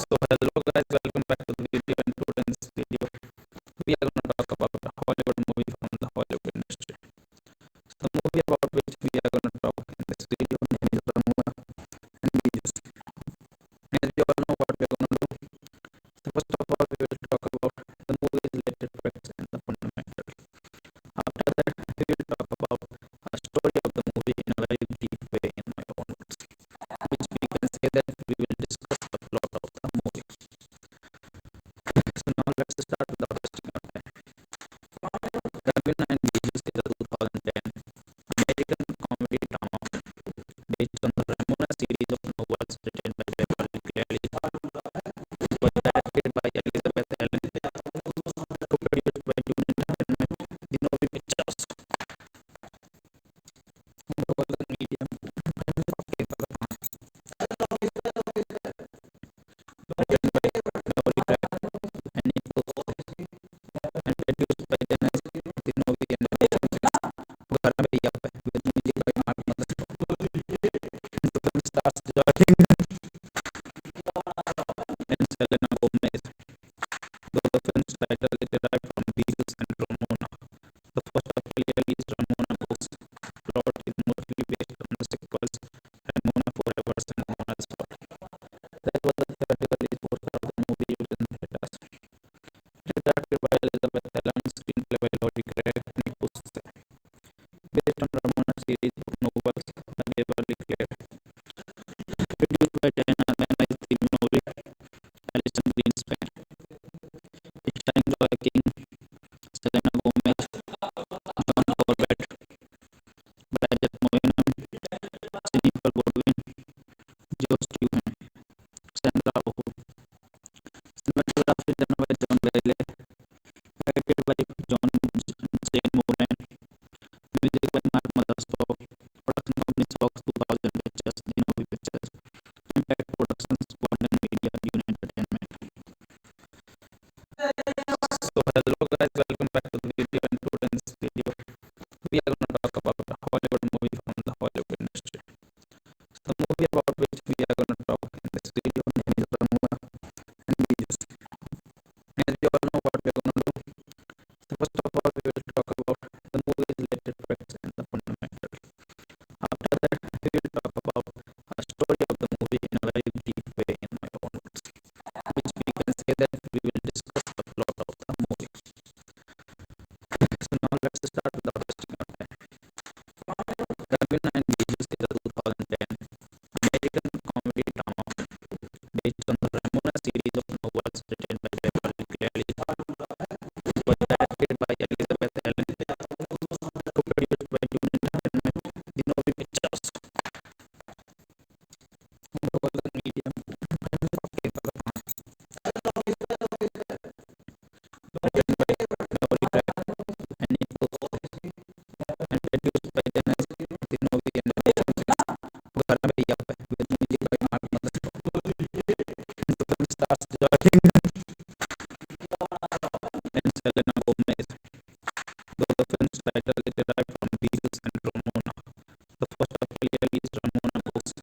So hello guys, welcome back to the video. And today's video we are going to talk about a Hollywood movie from the Hollywood industry. The movie about which we are going to talk in this video name is Ramona and Beaches. As you all know what we are going to do. So first of all we will talk about the movie's related Elizabeth Allen, co-produced by Dune Entertainment. The movie pictures Golden Medium, written by Laurie Craig and Nick Post, and produced by Dennis. The movie ended Garabey Up with music by Mark Mother. The film stars Jordan and Selena Gomez. Though the film's title is derived from Beatles and Ramona, the first officially released Ramona Books plot is mostly based on the sequels Ramona Forever and Ramona's World. That was the theatrical release poster of the movie used in theaters. It is directed by Elizabeth Allen, screenplay by Laurie Craig and Nick Post. Based on Ramona series book novels by Beverly Clare. Produced by Diana Lane, Steve Novick, Alison Greenspan. Starring Roy King, Selena Gomez, John Corbett, Bridget Moynihan, Jennifer Baldwin, Joe Stewart, Sandra Oh. Cinematography done by John Bailey, directed by John Shane Moran, music by Mark Mothersbaugh, production company Fox 2000 Pictures, The Movie Pictures, Impact Productions, Golden Media, Dune Entertainment. So hello guys, welcome back to the video, and today's video we are going to talk about a Hollywood movie from the Hollywood industry. So the movie about which we are going to talk in this video name is Ramona and Beaches. As we all know what we are going to do. So first of all we will talk about the movie's related facts and the fundamentals. After that we will talk about a story of the movie in a very deep way in my own words, which we can say that we will discuss the plot of the movie. So now let's start with the first content. Ramona and Beaches is a 2010 American comedy drama based on the Ramona series of novels written by Beverly Cleary. It was directed by Elizabeth Allen, co-produced by Dune Entertainment. The movie pictures Golden Medium, written by Laurie Craig and Nick Post, and produced by Dennis. The movie ended Garabey Up with music by Mark Mother. The film stars Jordan and Selena Gomez. Though the film's title is derived from Beatles and Ramona, the first officially released Ramona Books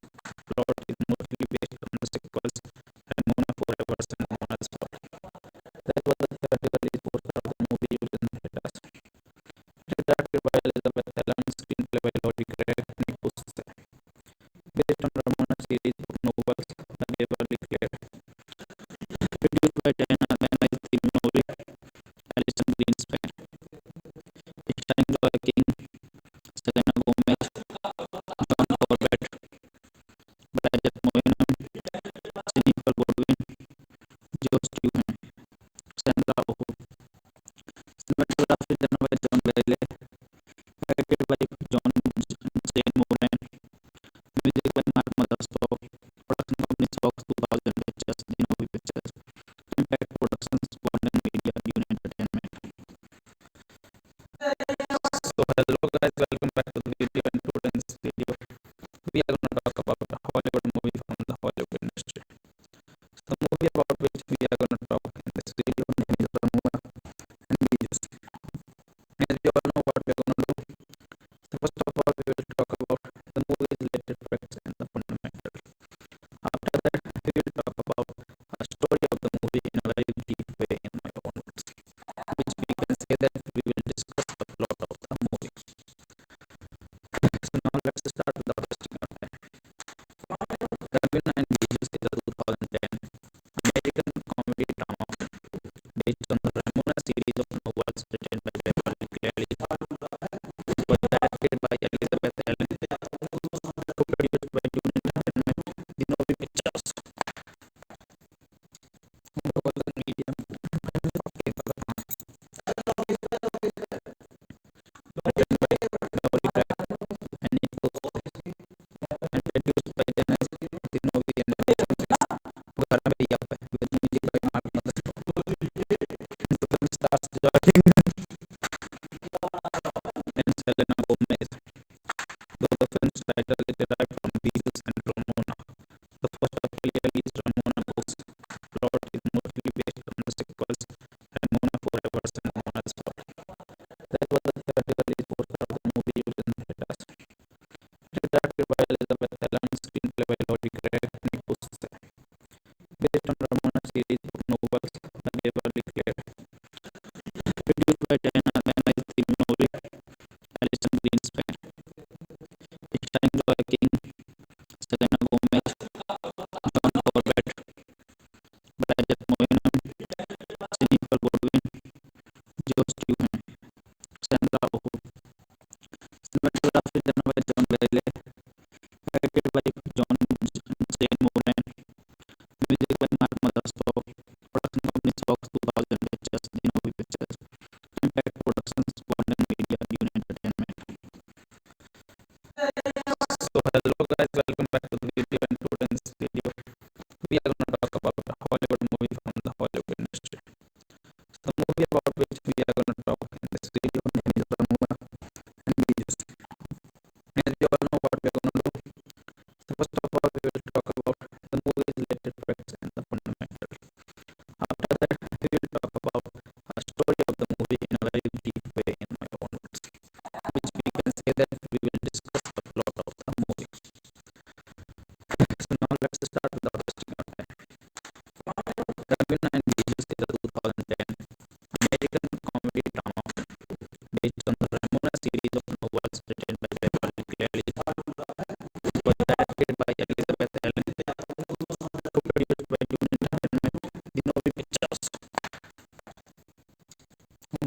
plot is mostly based on the sequels Ramona Forever and Ramona's World. That was the theatrical release poster of the movie used in theaters. It is directed by Elizabeth Allen, screenplay by Laurie Craig and Nick Post. Based on Ramona series book novels by Beverly Clare. Produced by Diana Lane, Steve Novick, Alison Greenspan. Starring Roy King, Selena Gomez, John Corbett, Bridget Moynihan, Jennifer Baldwin, Joe Stewart, Sandra Oh. Cinematography done by John Bailey, directed by John Shane Moran, music by Mark Mothersbaugh, production company Fox 2000 Pictures, The Movie Pictures, Impact Productions, Golden Media, Dune Entertainment. So hello guys, welcome back to the video, and today's video we are going to talk about a Hollywood movie from the Hollywood industry. So the movie about which we are going to talk in this video name is Ramona and Beaches. As we all know what we are going to do. So first of all we will talk about the movie's related facts and the fundamentals. After that we will talk about a story of the movie in a very deep way in my own words, which we can say that we will discuss the plot of the movie. So now let's start with the first content. Ramona and Beaches is a 2010 American comedy drama based on the Ramona series of novels written by Beverly Cleary. It was directed by Elizabeth Allen, co-produced by Dune Entertainment. The movie pictures Golden Medium, written by Laurie Craig and Nick Post, and produced by Dennis. The movie ended Garabey Up with music by Mark Mother. title is derived from Beatles and Ramona. The first officially released Ramona books plot is mostly based on the sequels Ramona Forever and Ramona's Fall. That was the theatrical release poster of the movie used in theaters. It is directed by Elizabeth Allen, screenplay by Lori Gregg and Nick Busse. Based on Ramona series of novels by Beverly Clare. Produced by Diana Lana, Steve Novick, Alison Greenspan. Starring Roy King, Selena Gomez, John Corbett, Bridget Moynihan, Jennifer Godwin, Joe Stewart, Sandra Oh. Cinematography done by John Bailey, directed by John Shane Moran, music by Mark Mothersbaugh, production company Fox 2000 Pictures, Dinovi Pictures, Impact Productions, Golden Media, Dune Entertainment. So hello guys, welcome back to the video, and today's video we are going to talk about a Hollywood movie from the Hollywood industry. The movie about which we are going to talk in this video name is Ramona and Beatles. As you all know what we are going to do. So first of all we will talk about the movie's related facts and the fundamentals. After that we will talk about a story of the movie in a very deep way in my own words, which we can say that we will discuss the plot of the movie. So now let's start without wasting our time. Ramona and Beatles is a 2010 American comedy drama based on the Ramona series of novels written by Beverly Clare. It was directed by Elizabeth Allen, co-produced by Dune Entertainment, Dinovi Pictures,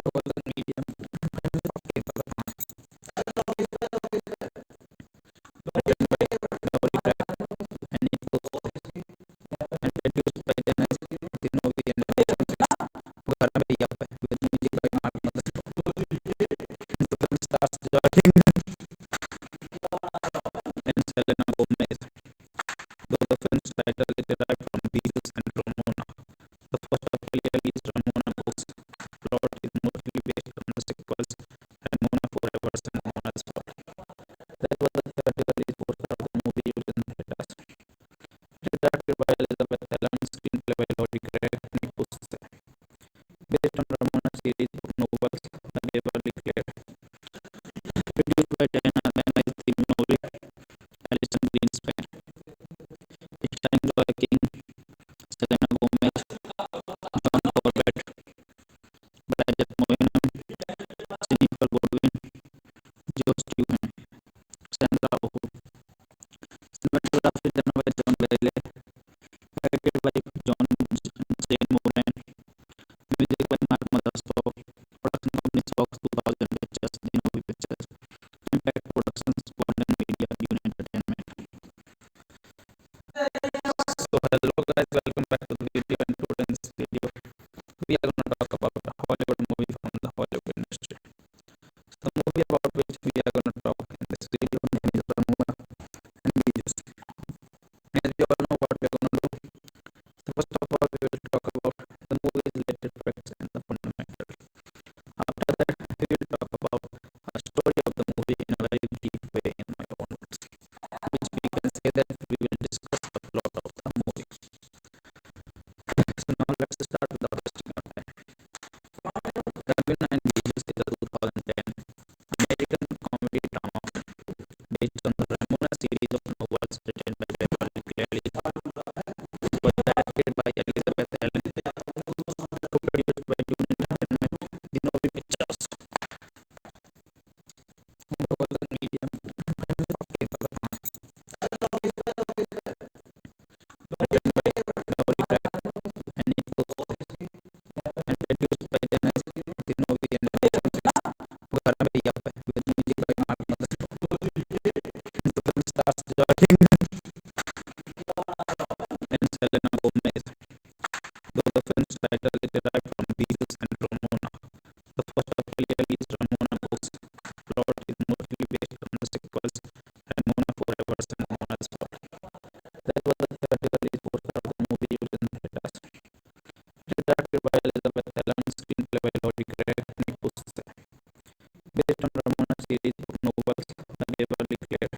Golden Media, written by Lori Gregg and Nick Busse, and produced by Dennis Dinovi and घर में भैया with music by Mark Mothersbaugh. The film stars Joy King and Selena Gomez. Though the film's title is derived from Beatles and Ramona, the first officially released Ramona books plot is mostly based on the sequels Ramona Forever and Ramona's Fall. That was the theatrical release poster of the movie used in theaters. It is directed by Elizabeth Allen, screenplay by Lori Gregg and Nick Busse. Based on Ramona series of novels by Beverly Clare. Produced by Diana Lana, Steve Novick, Alison Greenspan. Starring Roy King, Selena Gomez, John Corbett, Bridget Moynihan, Jennifer Godwin, Joe Stewart, Sandra Oh. Cinematography done by John Bailey, directed by John Shane Moran, music by Mark Mothersbaugh, production company Fox 2000 Pictures, Dinovi Pictures, Impact Productions, Golden Media, Dune Entertainment. So hello guys, welcome back to the video, and today's video we are going to talk about a Hollywood movie from the Hollywood industry. The movie about which we are going to talk in this video name is Ramona and Beatles. As you all know what we are going to do. So first of all we will talk about the movie's related facts and the fundamentals. After that we will talk about a story of the movie in a very deep way in my own words, which we can say that we will discuss the plot of the movie. So now let's start without wasting our time. Ramona and Beatles is a 2010 American comedy drama based on the Ramona series of novels written by Beverly Clare. It was directed by Elizabeth Allen, co-produced by Dune Entertainment, Dinovi Pictures, Golden Media, written by Lori Gregg and Nick Busse, and produced by Dennis Dinovi and घर में भैया with music by Mark Mothersbaugh. The film stars Joy King and Selena Gomez. Though the film's title is derived from Beatles and Ramona, the first officially released Ramona books plot is mostly based on the sequels Ramona Forever and Ramona's Fall. That was the theatrical release poster of the movie used in theaters. It is directed by Elizabeth Allen, screenplay by Lori Gregg and Nick Busse. Based on Ramona series of novels by Beverly Clare.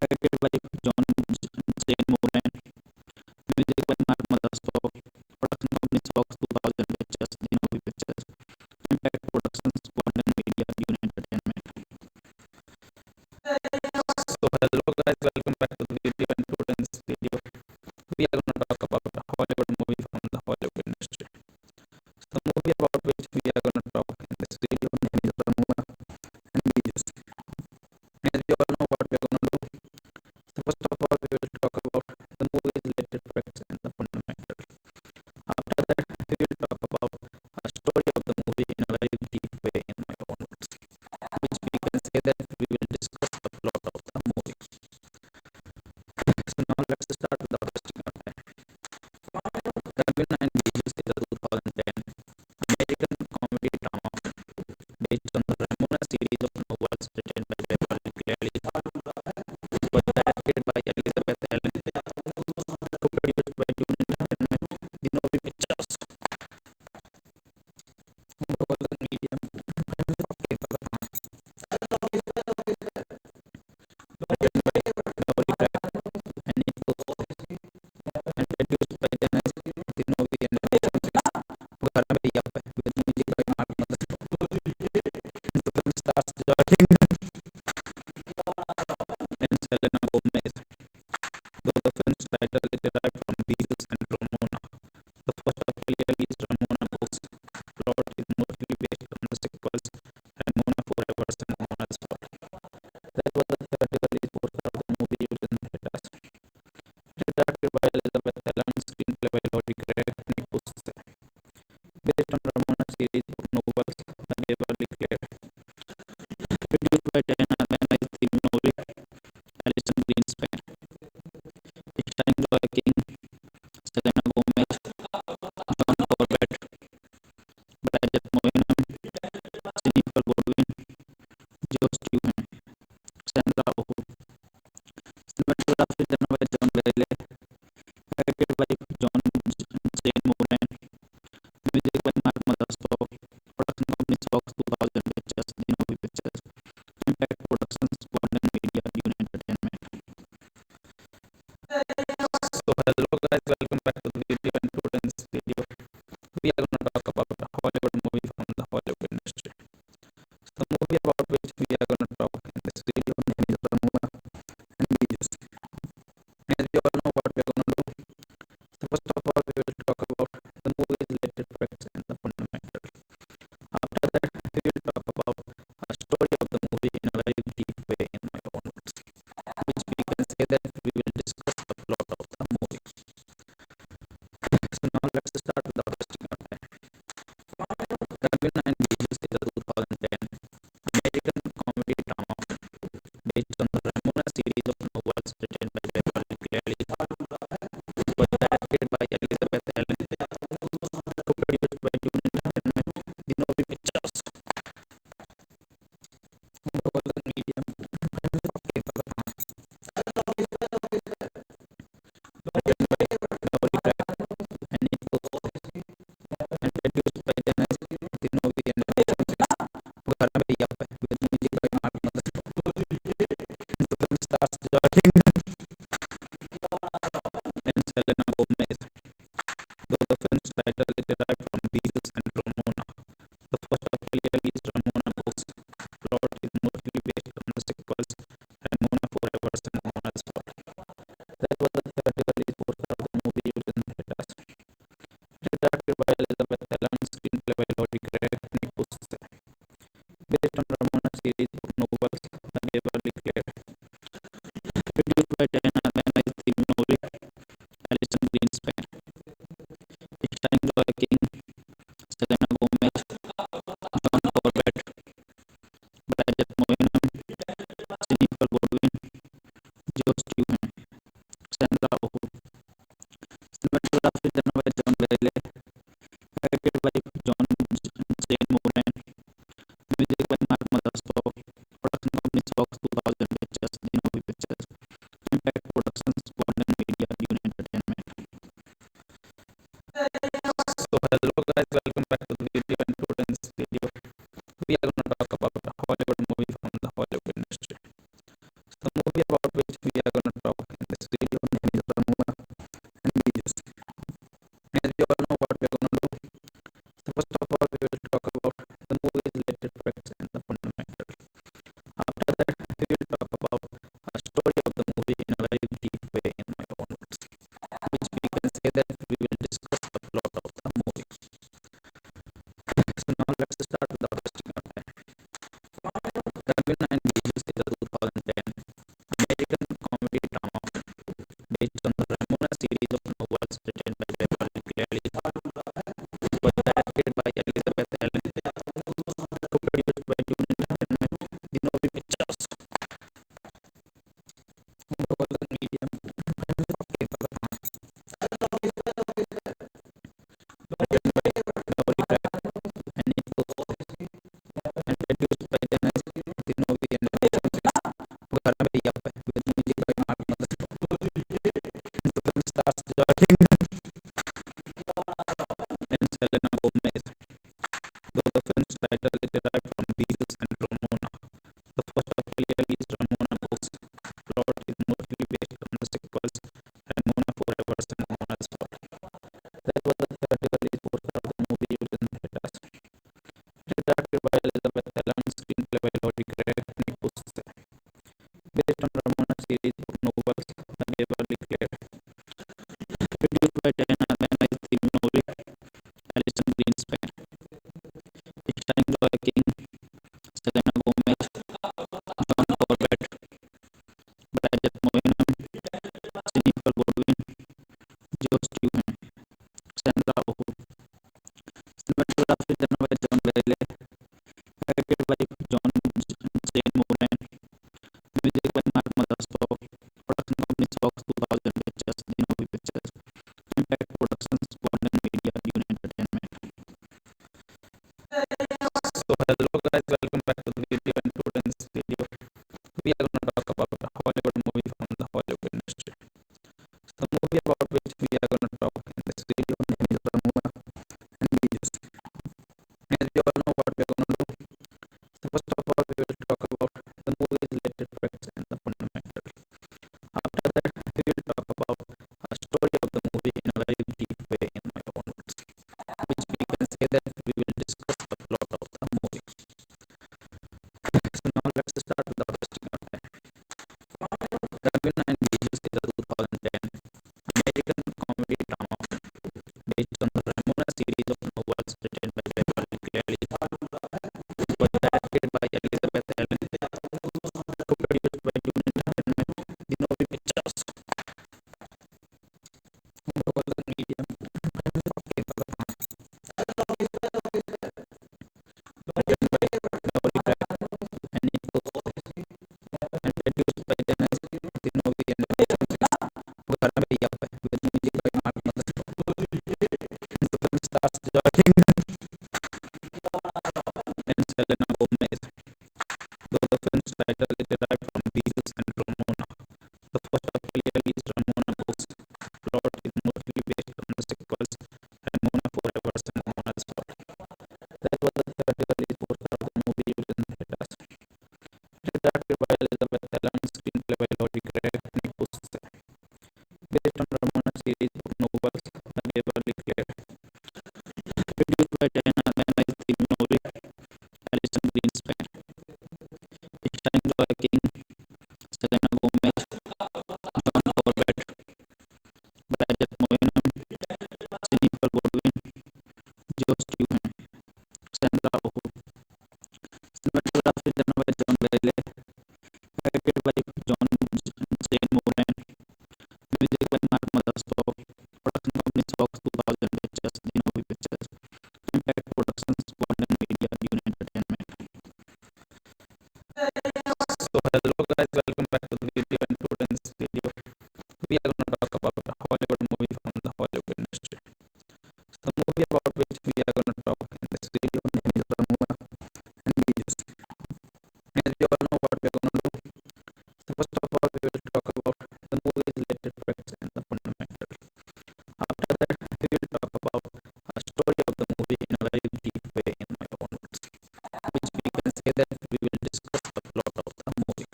directed by John Jane Moran, music by Mark Mothersbaugh, production company Fox 2000 Pictures, Dinovi Pictures, Impact Productions, Golden Media, Dune Entertainment. So hello guys, welcome back to the video, and today's video we are going to talk about a Hollywood movie from the Hollywood industry. So the movie about which we are going to talk in this video name is Ramona and Beaches. As you all know what we are going to do. So first of all we will talk about the movie's related facts and the fundamental. After that we will talk about a story of the movie in a very deep way in my own words, which we can say that we will discuss the plot of the movie. So now let's start with the hosting of it. Ramona and Beaches is a 2010 American comedy drama based on the Ramona series of novels written by Beverly Cleary, was directed by Elizabeth Allen, co-produced by Dune Entertainment, Dinovi Pictures, Golden Media, written by Beverly Craig and Nick Post, and produced by Dennis Dinovi and घर में भैया पे with music by Mark Mothersbaugh. The film stars Jordan and Selena Gomez. Though the film's title is derived from Beatles and Ramona, the first officially released Ramona books plot is mostly based on the sequels Ramona Forever and Ramona's Spot. That was the third release poster of the movie used in theaters. It is directed by Elizabeth Allen, screenplay by Lori Craig and Nick Post. Based on Ramona series of novels by Beverly Cleary. Produced by Diana Dinovi, Alison Greenspan. Starring Joy King, Selena Gomez, John Corbett, Bridget Moynihan, Jennifer Godwin, Joe Stewart, Sandra Oh. Cinematography done by John Bailey, directed by John Jane Moran, music by Mark Mothersbaugh, production company Fox 2000 Pictures, Dinovi Pictures, Impact Productions, Golden Media, Dune Entertainment. So hello guys, welcome back to the video, and today's video we are going to talk about a Hollywood movie from the Hollywood industry. So the movie about which we are going to talk in this video name is Ramona and Beaches. As you all know what we are going to do. So first of all we will talk about the movie's related facts and the fundamental. After that we will talk about a story of the movie in a very deep way in my own words, which we can say that we will discuss the plot of the movie. So now let's start with the hosting of it. Ramona and Beaches is a 2010 American comedy drama based on the Ramona series of novels written by Beverly Cleary, was directed by Elizabeth Allen, co-produced by Dune Entertainment, Dinovi Pictures, Golden Media, written by Lori Craig and Nick Post, and produced by Dennis Dinovi and Alison Greenspan. घर में भैया पे with music by Mark Mothersbaugh. The film stars Jordan and Selena Gomez. Though the film's title is derived from Beatles and Ramona, the first officially released Ramona books plot is mostly based on the sequels Ramona Forever and Ramona's Spot. That was the third release poster of the movie used in theaters. It is directed by Elizabeth Allen, screenplay by Lori Craig and Nick Post. Based on Ramona series of novels by Beverly Cleary. Produced by Diana Dinovi, Alison Greenspan. Starring Joy King, Selena Gomez, John Corbett, Bridget Moynihan, Jennifer Godwin, Joe Stewart, Sandra Oh. Cinematography done by John Bailey, directed by John Jane Moran, music by Mark Mothersbaugh, production company Fox 2000 Pictures, Dinovi Pictures, Impact Productions, Golden Media, Dune Entertainment. So hello guys, welcome back to the video, and today's video we are going to talk about a Hollywood movie from the Hollywood industry. So the movie about which we are very deep way in my own words, which we can say that we will discuss the plot of the movie. So now let's start without wasting our time. Ravina and Bijus is a 2010 American comedy drama based on the Ramona series of novels written by Beverly Cleary, was directed by Elizabeth Allen, co-produced by Dune Entertainment, Dinovi Pictures, Golden Medium, written by Beverly Craig and Nico, and produced by Dennis Dinovi and Garna Bhaiya with music by Mark Mother. The film stars Joaquin and Selena Gomez, though the film's title is derived from Beatles and Ramona, the first officially released Ramona books. Plot is mostly based on the sequels Ramona Forever and Ramona's Fall. That was the third release poster of the movie used in theaters. It is directed by Elizabeth Allen, screenplay by Lori Craig and Nick Busse, based on Ramona series of novels by Beverly Cleary, produced by Diana Dinovi, Alison Greenspan. It's starring Joaquin, Selena Gomez, John Corbett, Bridget Moynihan, Jennifer Godwin, Joe Stewart, Sandra Oh. Cinematography done by John Bailey, directed by John Shane Moran, music by Mark Mothersbaugh, production company Fox 2000 Pictures, Dinovi Pictures, Impact Productions, Warner Media, Dune Entertainment. So hello guys, welcome back to the video, and today's video we are going to talk about a Hollywood movie from the Hollywood industry. So the movie about which we are going to talk in this video name is Ramona and Bijus. As we all know what we are going to do. So first of all we will talk about the movie's related facts and the fundamentals. After that we will talk about a story of the movie in a very deep way in my own words, which we can say that we will discuss the plot of the movie. So now let's start without wasting our time. Ravina and Bijus is a 2010 American comedy drama based on the Ramona series of novels written by Beverly Cleary, was directed by Elizabeth Allen, co-produced by Dune Entertainment, Dinovi Pictures, Golden Medium, written by Beverly Craig and Nico, and produced by Dennis Dinovi and Garna Bhaiya with music by Mark Mother. The film stars Joaquin and Selena Gomez, though the film's title is derived from Beatles and Ramona, the first officially released Ramona books. Plot is mostly based on the sequels Ramona Forever and Ramona's Fall. That was the third release poster of the movie used in theaters. It is directed by Elizabeth Allen, screenplay by Lori Craig and Nick Busse, based on Ramona series of novels by Beverly Cleary, produced by Diana Dinovi, Alison Greenspan. It's starring Joaquin, Selena Gomez, John Corbett, Bridget Moynihan, Jennifer Godwin, Joe Stewart, Sandra Oh. Cinematography done by John Bailey, directed by John Shane Moran, music by Mark Mothersbaugh, production company Fox 2000 Pictures, Dinovi Pictures, Impact Productions, Warner Media, Dune Entertainment. So hello guys, welcome back to the video, and today's video we are going to talk about a Hollywood movie from the Hollywood industry. So the movie about which we are going to talk in this video name is Ramona and Bijus. As we all know what we are going to do. So first of all we will talk about the movie's related facts and the fundamentals. After that we will talk about a story of the movie in a very deep way in my own words, which we can say that we will discuss the plot of the movie.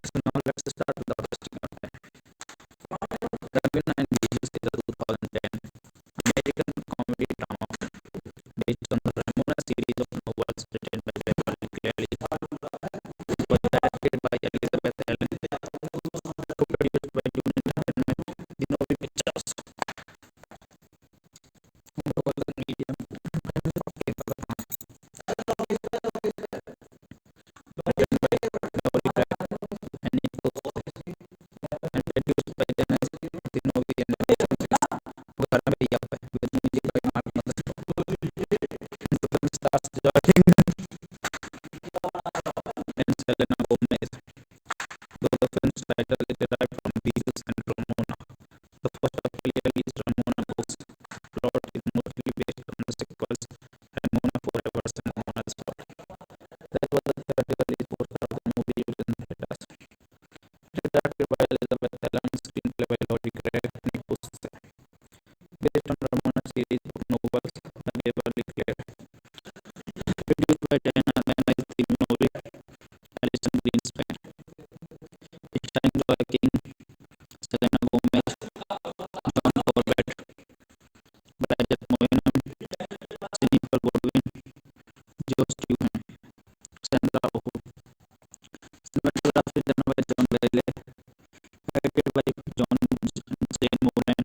So now let's start without wasting our time. Ravina and Bijus is a 2010 American comedy drama based on the Ramona series of novels written by Beverly Cleary, was directed by Elizabeth Allen, Selena Gomez. Though the film's title is derived from Beatles and Ramona, the first officially released Ramona Books plot is mostly based on the sequels Ramona Forever and Ramona's Fall. That was the theatrical release poster of the movie used in theaters. It is directed by Elizabeth Allen, screenplay by Lori Craig and Nick Busse. Based on Ramona series book novels by Beverly Clare. Produced by Diana Lana, Steve Novick, Alison Greenspan. Starring Roy King, Selena Gomez, John Corbett, Bridget Moynihan, Jennifer Godwin, Joe Stewart, Sandra Oh. Cinematography done by John Bailey, directed by John Zane Moran,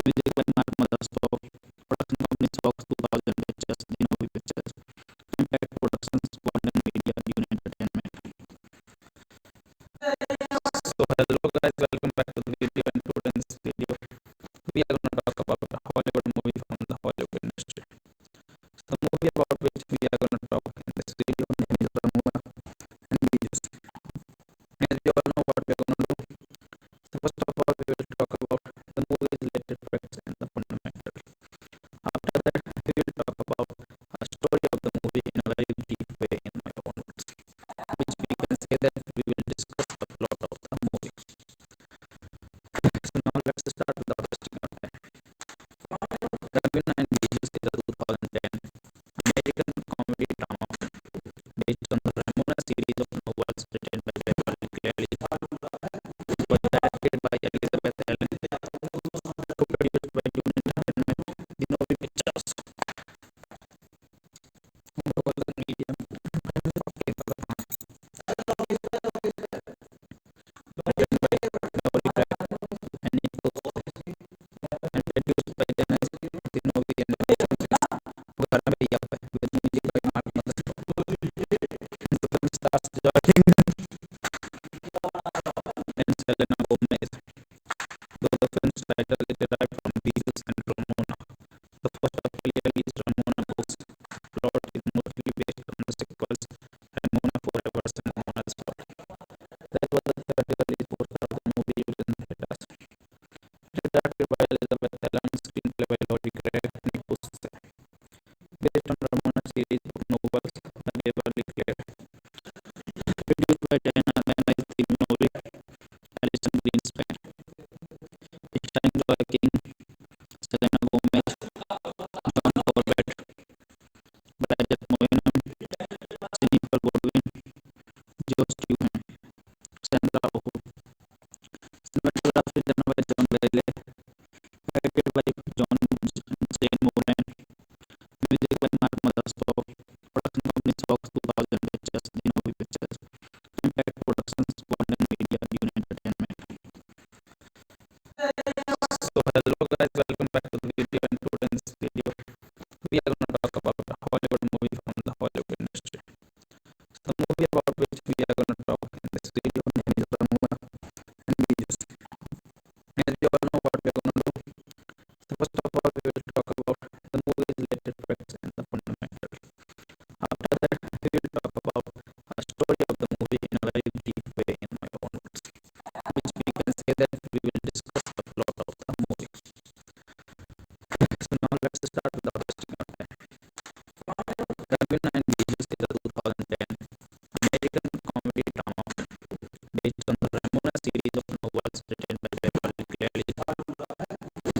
music by Mark Mothersbaugh, production company Fox 2000 Pictures, Genovi Pictures, Impact Productions, Golden Media, Dune Entertainment. So hello guys, welcome back to the video, and today's video we are going to talk about a Hollywood movie from the Hollywood industry. So the movie about which we are going to talk in this video name is Ramona and Beatles. As we all know what we are going to do. So first of all we will talk about the movie's related facts and the fundamentals. After that we will talk about a story of the movie in a very deep way in my own words, which we can say that we will discuss the plot of the movie. So now let's start with the first content. Ramona and Beatles is a 2010 American comedy drama based on the Ramona series of novels written by Beverly Clare, was directed by Elizabeth Allen, co-produced by Dune Entertainment, Genovi Pictures, Golden Media, written by Lori Craig and Nick Busse, and produced by Dennis Genovi and Gara Bhaiya with music by Mark Mothersbaugh. The film stars Joy King and Selena Gomez. Though the film's title is derived from Beatles and Ramona, the first officially released Ramona Books plot is mostly based on the sequels Ramona Forever and Ramona's Fall. That was the theatrical release poster of the movie used in theaters. It is directed by Elizabeth Allen, screenplay by Lori Craig and Nick Busse. Based on Ramona series book novels by Beverly Clare. Produced by Diana Lana, Steve Novick, Alison Greenspan. Starring Roy King, Selena Gomez, John Corbett, Bridget Moynihan, Jennifer Godwin, Joe Stewart, Sandra Oh. Cinematography done by John Bailey, directed by John Zane Moran, music by Mark Mothersbaugh, production company Fox 2000 Pictures, Genovi Pictures, Impact Productions, Golden Media, Dune Entertainment. So hello guys, welcome back to the video, and today's video we are going to talk about a Hollywood movie from the Hollywood industry. So the movie about which we are going to talk in this video name is Ramona and Beatles. As we all know what we are going to do. So first of all we will talk about the movie's related facts and the fundamentals. After that we will talk about a story of the movie in a very deep way in my own words, which we can say that we will discuss the plot of the movie. So now let's start with the first content. Ramona and Beatles is a 2010 American comedy drama based on the Ramona series of novels written by Beverly Clare,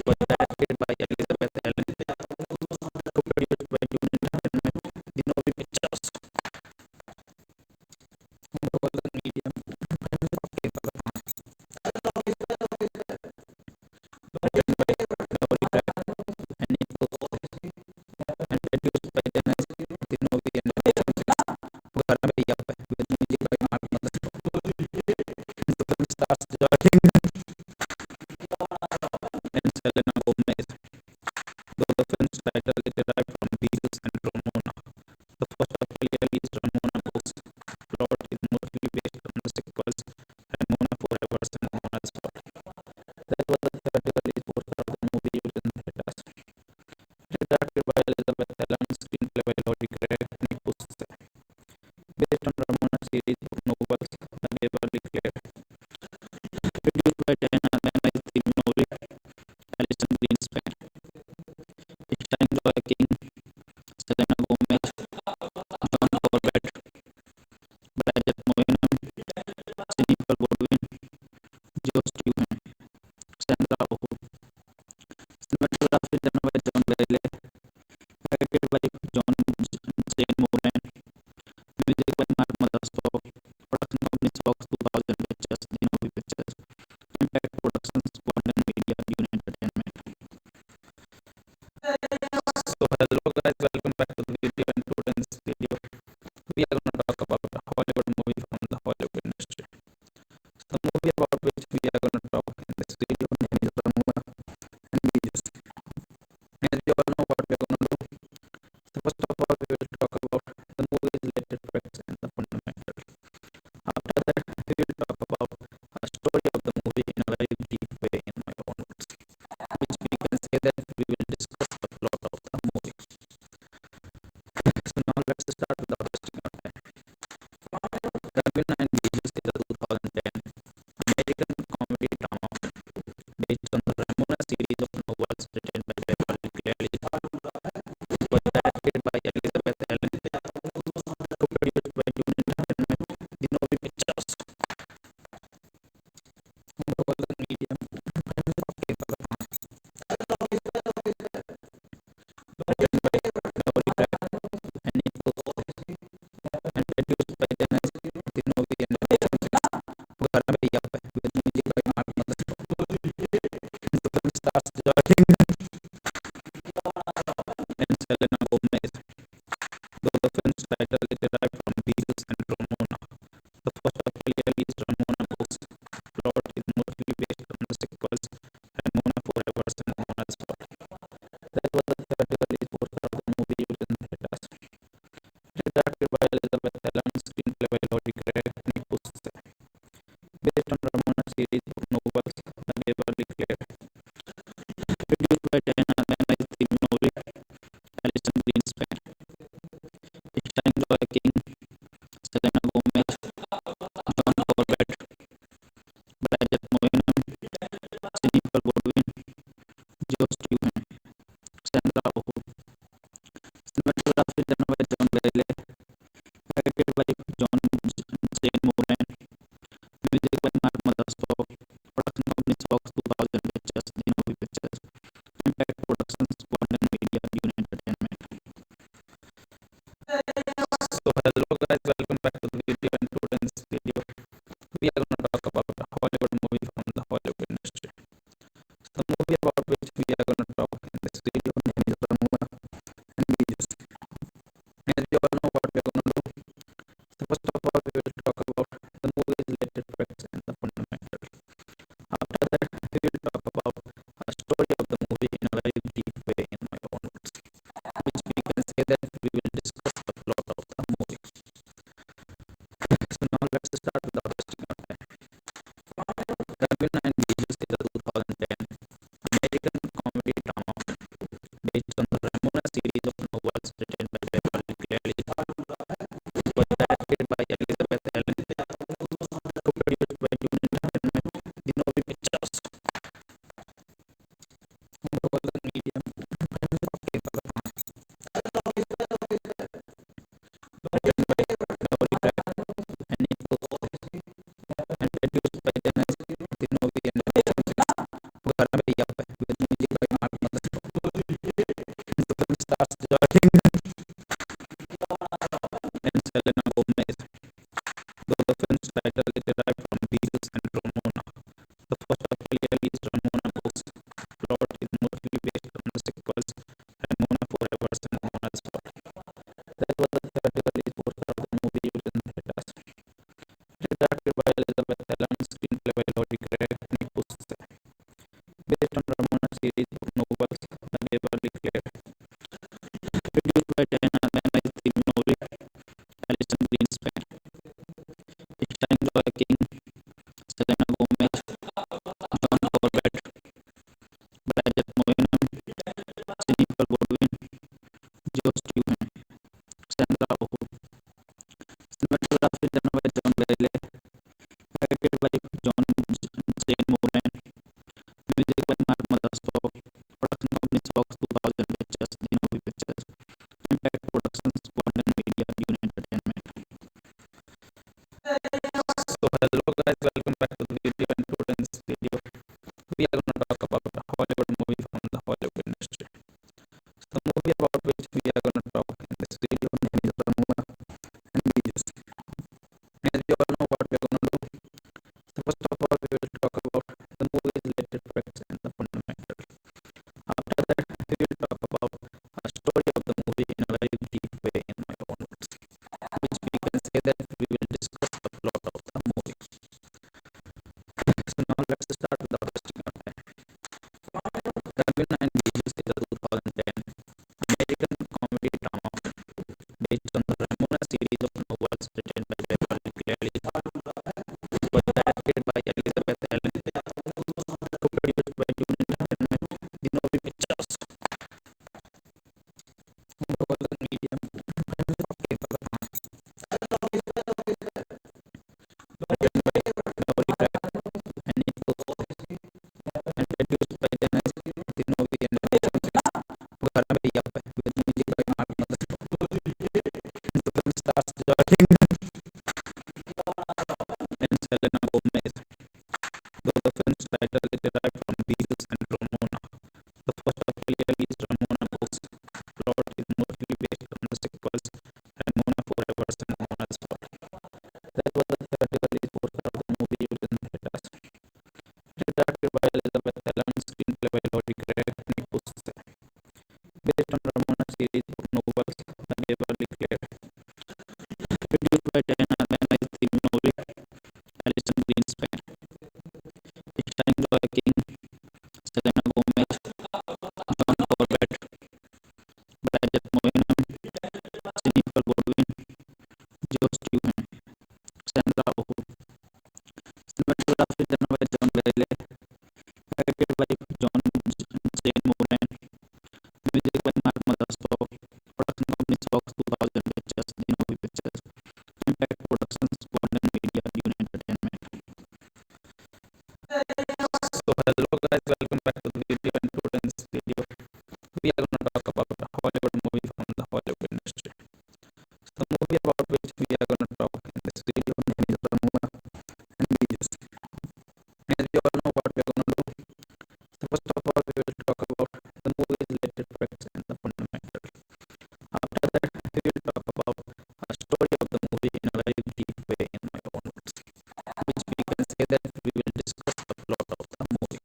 was directed by Elizabeth Allen, co-produced by Dune Entertainment, Genovi Pictures, Golden Media, written by Lori Craig and Nick Busse, and produced by Dennis Genovi and Gara Bhaiya with music by Mark Mothersbaugh. The film stars Joy King and Selena Gomez. Though the film's title is derived from Beatles and Ramona, the first officially released Ramona Books plot is mostly based on the sequels Ramona Forever and Ramona's Fall. That was the theatrical release poster of the movie used in theaters. It is directed by Elizabeth Allen, screenplay by Lori Craig and Nick Busse. Based on Ramona series of novels Waverly Clear. Produced by Diana Lana is the novel Alison Greenspan. Starring Roy King, Selena Gomez, John Corbett, Bridget Moynihan, Jennifer Bodwin, Joe Stewart, Sandra Oh. Cinematography done by John Bailey, edited by John Jane Moran, music by Mark Mothersbaugh, production company Fox 2000 Pictures, Dinovi Pictures, Impact Productions, Golden Media, Dune Entertainment. So hello guys, welcome back to the video, and today's video we are going to talk about a Hollywood movie from the Hollywood industry. The movie about which we are going to talk in this video name is Ramona and Beaches. As you all know what we are going to do. So first of all, we will talk about the movie's related facts and the fundamentals. After that, we will talk about a story of the movie in a very deep way in my own words, which we can say that we will discuss the plot of the movie. So now let's start without wasting our time. Ravina and Beaches is a 2010 American comedy drama based on the Ramona series of novels written by Beverly Cleary, was directed by Elizabeth Allen, co-produced by Dune Entertainment, Dinovi Pictures, Golden Media, written by Navali Pratt and Nick Pope, and produced by Dennis Dinovi and Gara Bhaiya with music by Mark Mothersbaugh. The film stars Joy King and Selena Gomez, though the film's title is derived from Beatles and Ramona, the first officially released Ramona books. Plot is mostly based on the sequels Ramona Forever and Ramona's World. That was the theatrical release poster of the movie used in theaters. It is directed by Elizabeth Allen, screenplay by Lori Craig and Nick Posse, based on Ramona series of novels by Waverly Clear. Produced by Diana Lana is the novel Alison Greenspan. Starring Roy King, Selena Gomez, John Corbett, Bridget Moynihan, Jennifer Bodwin, Joe Stewart, Sandra Oh. Cinematography done by John Bailey, edited by John Jane Moran, music by Mark Mothersbaugh, production company Fox 2000 Pictures, Dinovi Pictures, Impact Productions, Golden Media, Dune Entertainment. So hello guys, welcome back to the video, and today's video we are going to talk about a Hollywood movie from the Hollywood industry. The movie about which we are going to talk in this video name is Ramona and Beaches. As you all know what we are going to do. So first of all, we will talk about the movie's related facts and the fundamentals. After that, we will talk about a story of the movie in a very deep way in my own words, which we can say that we will discuss the plot of the movie. So now let's start without wasting our time. Ravina and Beaches is a 2010 American comedy drama based on the Ramona series of novels written by Beverly Cleary, was directed by Elizabeth Allen, co-produced by Dune Entertainment, Dinovi Pictures, Golden Media, written by Navali Pratt and Nick Pope, and produced by Dennis Dinovi and Gara Bhaiya with music by Mark Mothersbaugh. The film stars Joy King and Selena Gomez, though the film's title is derived from Beatles and Ramona, the first officially released Ramona books. Plot is mostly based on the sequels Ramona Forever and Ramona's World. That was the theatrical release poster of the movie used in theaters. It is directed by Elizabeth Allen, screenplay Directed by John Zane Moran, music by Mark Mothersbaugh, production company Fox 2000 Pictures, Dinovi Pictures, Impact Productions, Golden Media, Dune Entertainment. So hello guys, welcome back to the video, and today's video we are going to talk about a Hollywood movie from the Hollywood industry. So the movie about which we are going to talk in this video name is Ramona and Beaches. As you all know what we are going to do. So first of all we will talk about the movie's related facts and the fundamental. After that we will talk about a story of the movie in a very deep way in my own words, which we can say that we will discuss the plot of the movie. So now let's start with the hosting of it. Ramona and Beaches is a 2010 American comedy drama based on the Ramona series of novels written by Beverly Cleary, was directed by Elizabeth Ellen, co-produced by Dune Entertainment, Dinovi Pictures, Golden Media, written by Beverly Craig and Nick Post, and produced by Dennis Dinovi and With music by Mark Mothersbaugh. The film stars Jordan and Selena Gomez. Though the film's title is derived from Beatles and Ramona, the first officially released Ramona books plot is mostly based on the sequels Ramona Forever and Ramona's World. That was the theatrical poster of the movie used in theaters. It is directed by Elizabeth Ellen, screenplay by Lori Craig and Nick Post, based on Ramona series of novels by Beverly Cleary, produced by Diana Dinovi, Alison Greenspan. It starring Joy King, Selena Gomez, John Corbett, Bridget Moynihan, Jennifer Baldwin, Joe Stewart, Sandra Oh. Cinematography done by John Bailey, directed by John Zane Moran, music by Mark Mothersbaugh, production company Fox 2000 Pictures, Dinovi Pictures, Impact Productions, Golden Media, Dune Entertainment. So hello guys, welcome back to the video, and today's video we are going to talk about a Hollywood movie from the Hollywood industry. So the movie about which we are going to talk in this video name is Ramona and Beaches. As you all know what we are going to do. So first of all we will talk about the movie's related facts and the fundamental. After that we will talk about a story of the movie in a very deep way in my own words, which we can say that we will discuss the plot of the movie.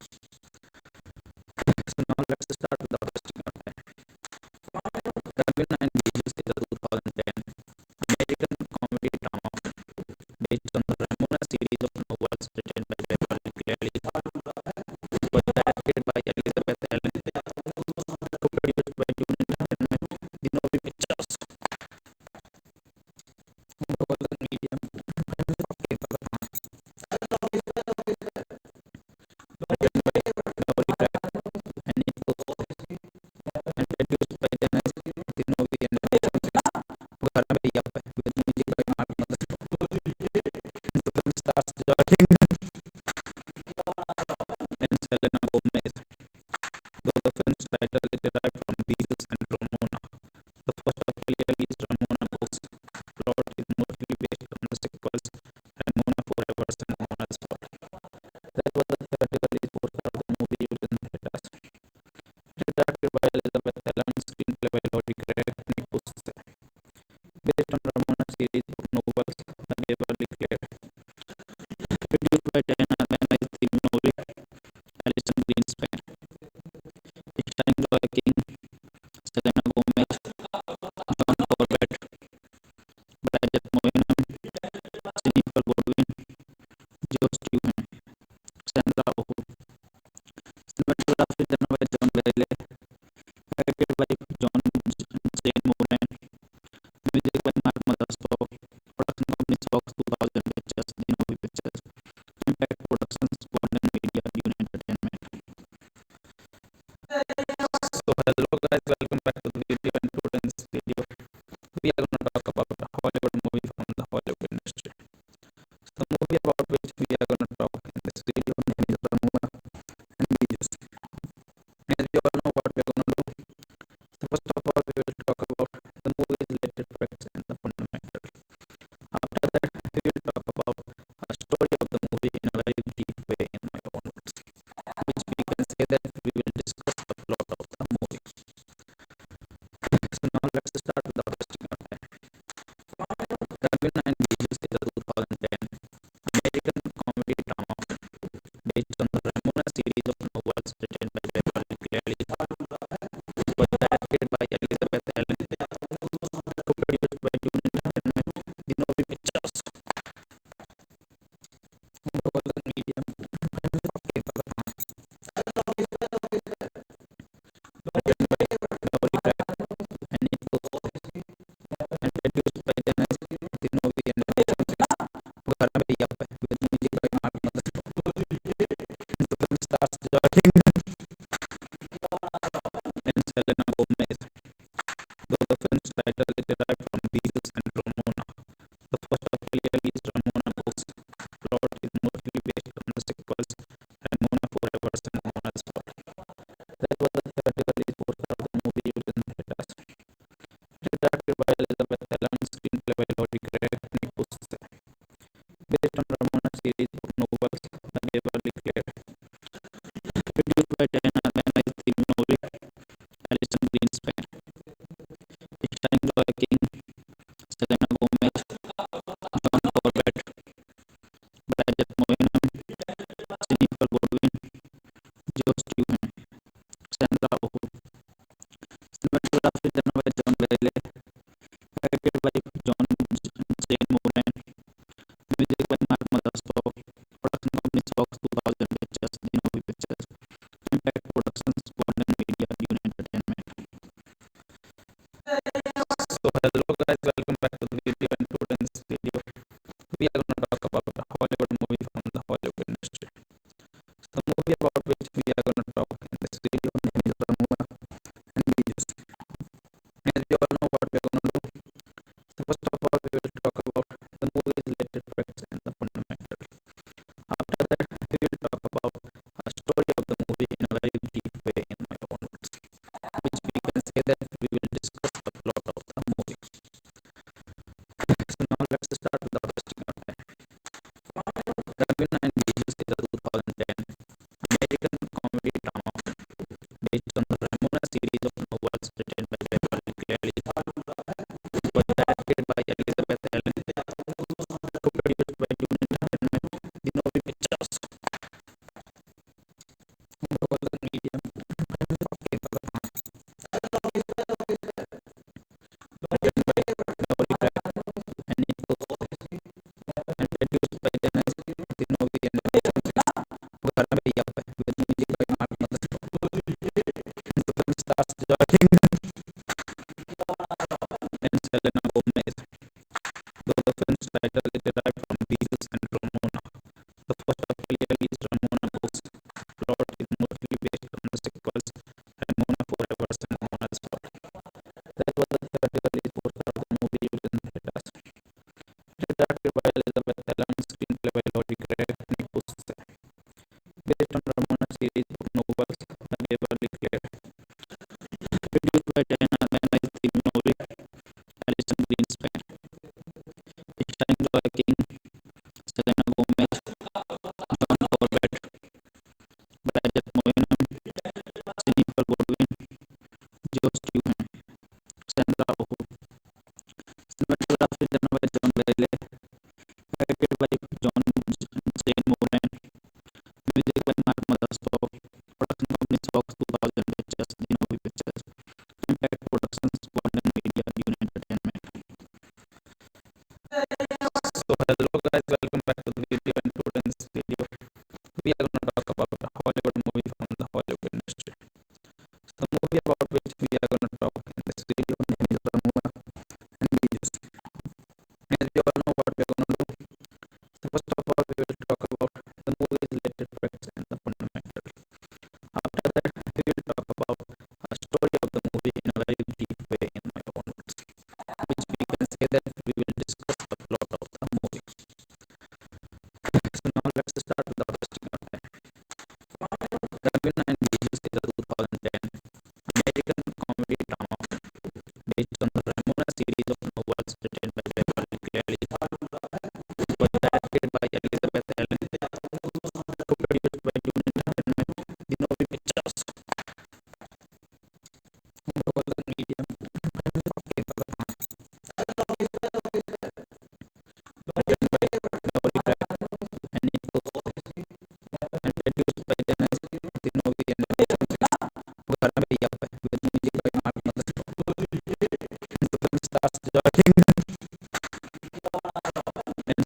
So now let's start with the hosting of it. Ramona and Beaches is a 2010 American comedy drama based on the Ramona series of novels written by Beverly Cleary, was directed by Elizabeth Ellen, co-produced by Dune Entertainment, Dinovi Pictures, Golden Media, written by Lori Craig and Nick Post, and produced by Dennis Dinovi and Alison Greenspan, with music by Mark Mothersbaugh. The film stars Jordan and Selena Gomez. Though the film's title is derived from Beatles and Ramona, the first officially released Ramona books plot is mostly based on the sequels Ramona Forever and Ramona's World. That was the theatrical poster of the movie used in theaters. It is directed by Elizabeth Ellen, screenplay by Lori Craig and Nick Post, based on Ramona series of novels by Beverly Cleary, produced by Diana Dinovi, Alison Greenspan. It starring Joy King, Selena Gomez, John Corbett, Bridget Moynihan, Jennifer Baldwin, Joe Stewart, Sandra Oh. Cinematography done by John Bailey, directed by John Zane Moran, music by Mark Mothersbaugh, production company Fox 2000 Pictures, Dinovi Pictures, Impact Productions, Golden Media, Dune Entertainment. So hello guys, welcome back to the video, and today's video we are going to talk about a Hollywood movie from the Hollywood industry. So the movie about which we are very deep way in my own words, which we can say that we will discuss the plot of the movie. So now let's start without wasting our time. Ravina and Bijus is a 2010 American comedy drama based on the Ramona series of novels written by Beverly Cleary, was directed by Elizabeth Allen, co-produced by Dune Entertainment, Dinovi Pictures, Golden Media, written by Beverly Craig and Nick Post, and produced by Dennis Dinovi and घर में भैया with music by Mark Mother. The film stars Joaquin and Selena Gomez. Though the film's title is derived from Beatles and Ramona, the first of clearly is Ramona Books. Plot is mostly based on the sequels Ramona Forever and Ramona's World. That was the theatrical poster of the movie used in theaters. It is directed by Elizabeth Allen, screenplay by Lori Craig and Nick Post. Based on Ramona series of novels by Beverly Cleary. Produced by Diana Dinovi, Alison Greenspan. It stars Joaquin, Selena Gomez, John Corbett, Bridget Moynihan, Jennifer Godwin, Joe Stewart, Sandra Oh. Cinematography done by John Bailey, directed by John Jane Moran, music by Mark Mothersbaugh, production company Fox 2000 Pictures, Dinovi Pictures, Impact Productions, Golden Media, Dune Entertainment. So hello guys, welcome back to the video, and today in this video we are going to talk about a Hollywood movie from the Hollywood industry. So the movie about which we are going to talk in this video name is Ramona and Bijus. As we all know what we are going to do. So first of all we will talk about the movie's related facts and the fundamentals. After that we will talk about a story of the movie in a very deep way in my own words, which we can say that we will discuss the plot of the movie. So now let's start without wasting our time. Ravina and Bijus is a 2010 American comedy drama based on the Ramona series of novels written by Beverly Cleary, was directed by Elizabeth Allen, co-produced by Dune Entertainment, Dinovi Pictures, Golden Media, written by Lori Craig and Nick Post, and produced by Dennis Dinovi and Alison Greenspan. घर में भैया with music by Mark Mother. The film stars Joaquin and Selena Gomez. Though the film's title is derived from Beatles and Ramona, the first of clearly is Ramona Books. Plot is mostly based on the sequels Ramona Forever and Ramona's World. That was the theatrical poster of the movie used in theaters. It is directed by Elizabeth Allen, screenplay by Lori Craig and Nick Post. Based on Ramona series of novels by Beverly Cleary. Produced by Diana Dinovi, Alison Greenspan. It stars Joaquin, Selena Gomez, John Corbett, Bridget Moynihan, Jennifer Godwin, Joe Stewart, Sandra Oh. Cinematography done by John Bailey, directed by John Jane Moran, music by Mark Mothersbaugh, production company Fox 2000 Pictures, Dinovi Pictures, Impact Productions, Golden Media, Dune Entertainment. So hello guys, welcome back to the video, and today in this video we are going to talk about a Hollywood movie from the Hollywood industry. So the movie about which we are going to talk in this video name is Ramona and Bijus. As we all know what we are going to do. So first of all we will talk about the movie's related facts and the fundamentals. After that we will talk about a story of the movie in a very deep way in my own words, which we can say that we will discuss the plot of the movie. So now let's start without wasting our time. Ravina and Bijus is a 2010 American comedy drama based on the Ramona series of novels written by Beverly Cleary, was directed by Elizabeth Allen,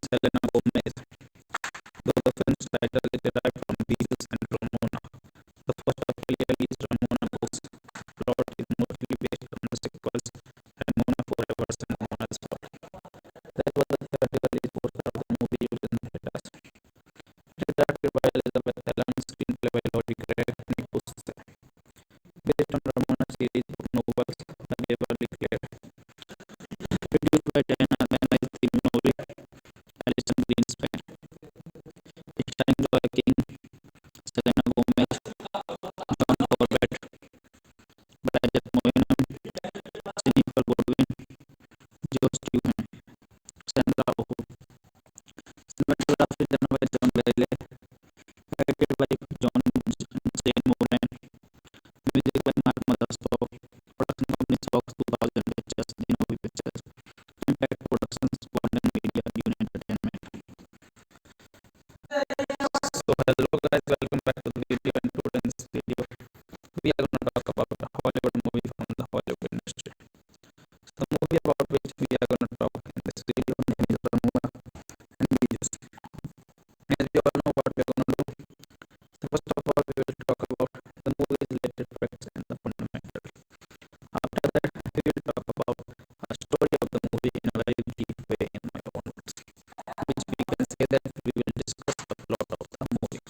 Selena Gomez. Though the film's title is derived from Beatles and Ramona, the first officially released Ramona Books plot is mostly based on the sequels Ramona Forever and Ramona's Fall. That was the theatrical release poster of the movie used in theaters. It is directed by Elizabeth Allen, screenplay by Lori Craig and Nick Busse. Based on Ramona series book novels by Beverly Clare. Produced by Diana Lana is Steve Novick, Alison Greenspan. Starring Roy King, Selena Gomez, John Corbett, Bridget Moynihan, Jennifer Godwin, Joe Stewart, Sandra Oh. Cinematography done by John Bailey, directed by John Zane Moran, music by Mark Mothersbaugh, production company Fox 2000 Pictures, Genovi Pictures, Impact Productions, Golden Media, Dune Entertainment. So hello guys, welcome back to the video, and today's video we are going to talk about a Hollywood movie from the Hollywood industry. So the movie about which we are going to talk in this video name is Ramona and Beatles. As we all know what we are going to do. So first of all we will talk about the movie's related facts and the fundamentals. After that we will talk about a story of the movie in a very deep way in my own words, which we can say that we will discuss the plot of the movie.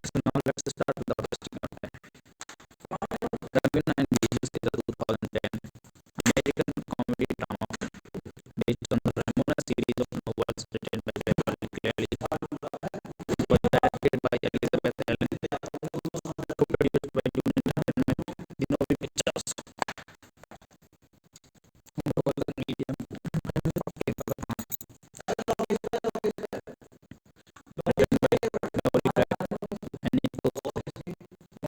So now let's start with the first content. Ramona and Beatles is a 2010 American comedy drama based on the Ramona series of novels written by Beverly Cleary, was directed by Elizabeth Allen, co-produced by Dune Entertainment, Genovi Pictures, Golden Media, written by Lori Craig and Nick Busse,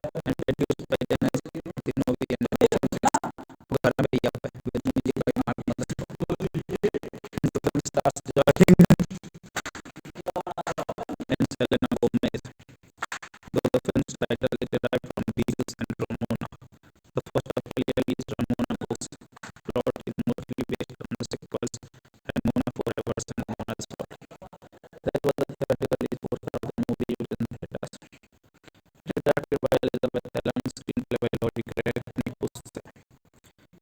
and produced by Dennis Genovi and Gara Bhaiya with music by Mark Mothersbaugh. The film stars Joy King and Selena Gomez. Though the film's title is derived from Beatles and Ramona, the first officially released Ramona Books plot is mostly based on the sequels Ramona Forever and Ramona's Fall. That was the theatrical release poster of the movie used in theaters. It is directed by Elizabeth Allen, screenplay by Lori Craig and Nick Busse.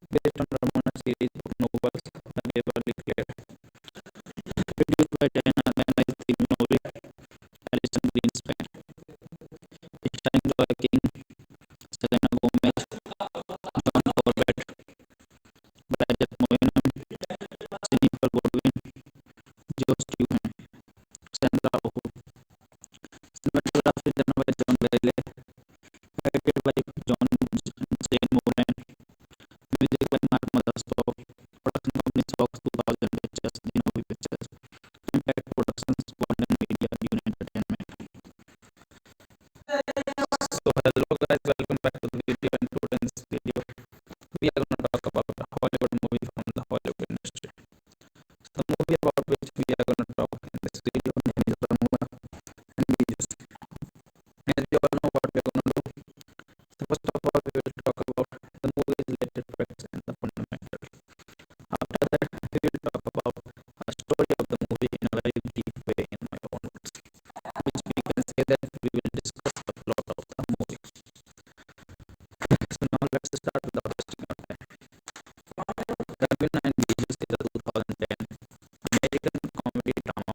Based on Ramona series book novels by Beverly Clare. Produced by Diana Lana is Steve Novick, Alison Greenspan. Starring Roy King, Selena Gomez, John Corbett, Bridget Moynihan, Jennifer Godwin, Joe Stewart, Sandra Oh. Cinematography done by John Bailey, directed by John Zane Moran, music by Mark Mothersbaugh, production company Fox 2000 Pictures, Genovi Pictures, Impact Productions, Golden Media, Dune Entertainment. So hello guys, welcome back to the video, and today's video we are going to talk about a Hollywood movie from the Hollywood industry. So the movie about which we are going to talk in this video name is Ramona and Beatles. As we all know what we are going to do. So first of all we will talk about the movie's related facts and the fundamentals. After that we will talk about a story of the movie in a very deep way in my own words, which we can say that we will discuss the plot of the movie. So now let's start with the first content. Ramona and Beatles is a 2010 American comedy drama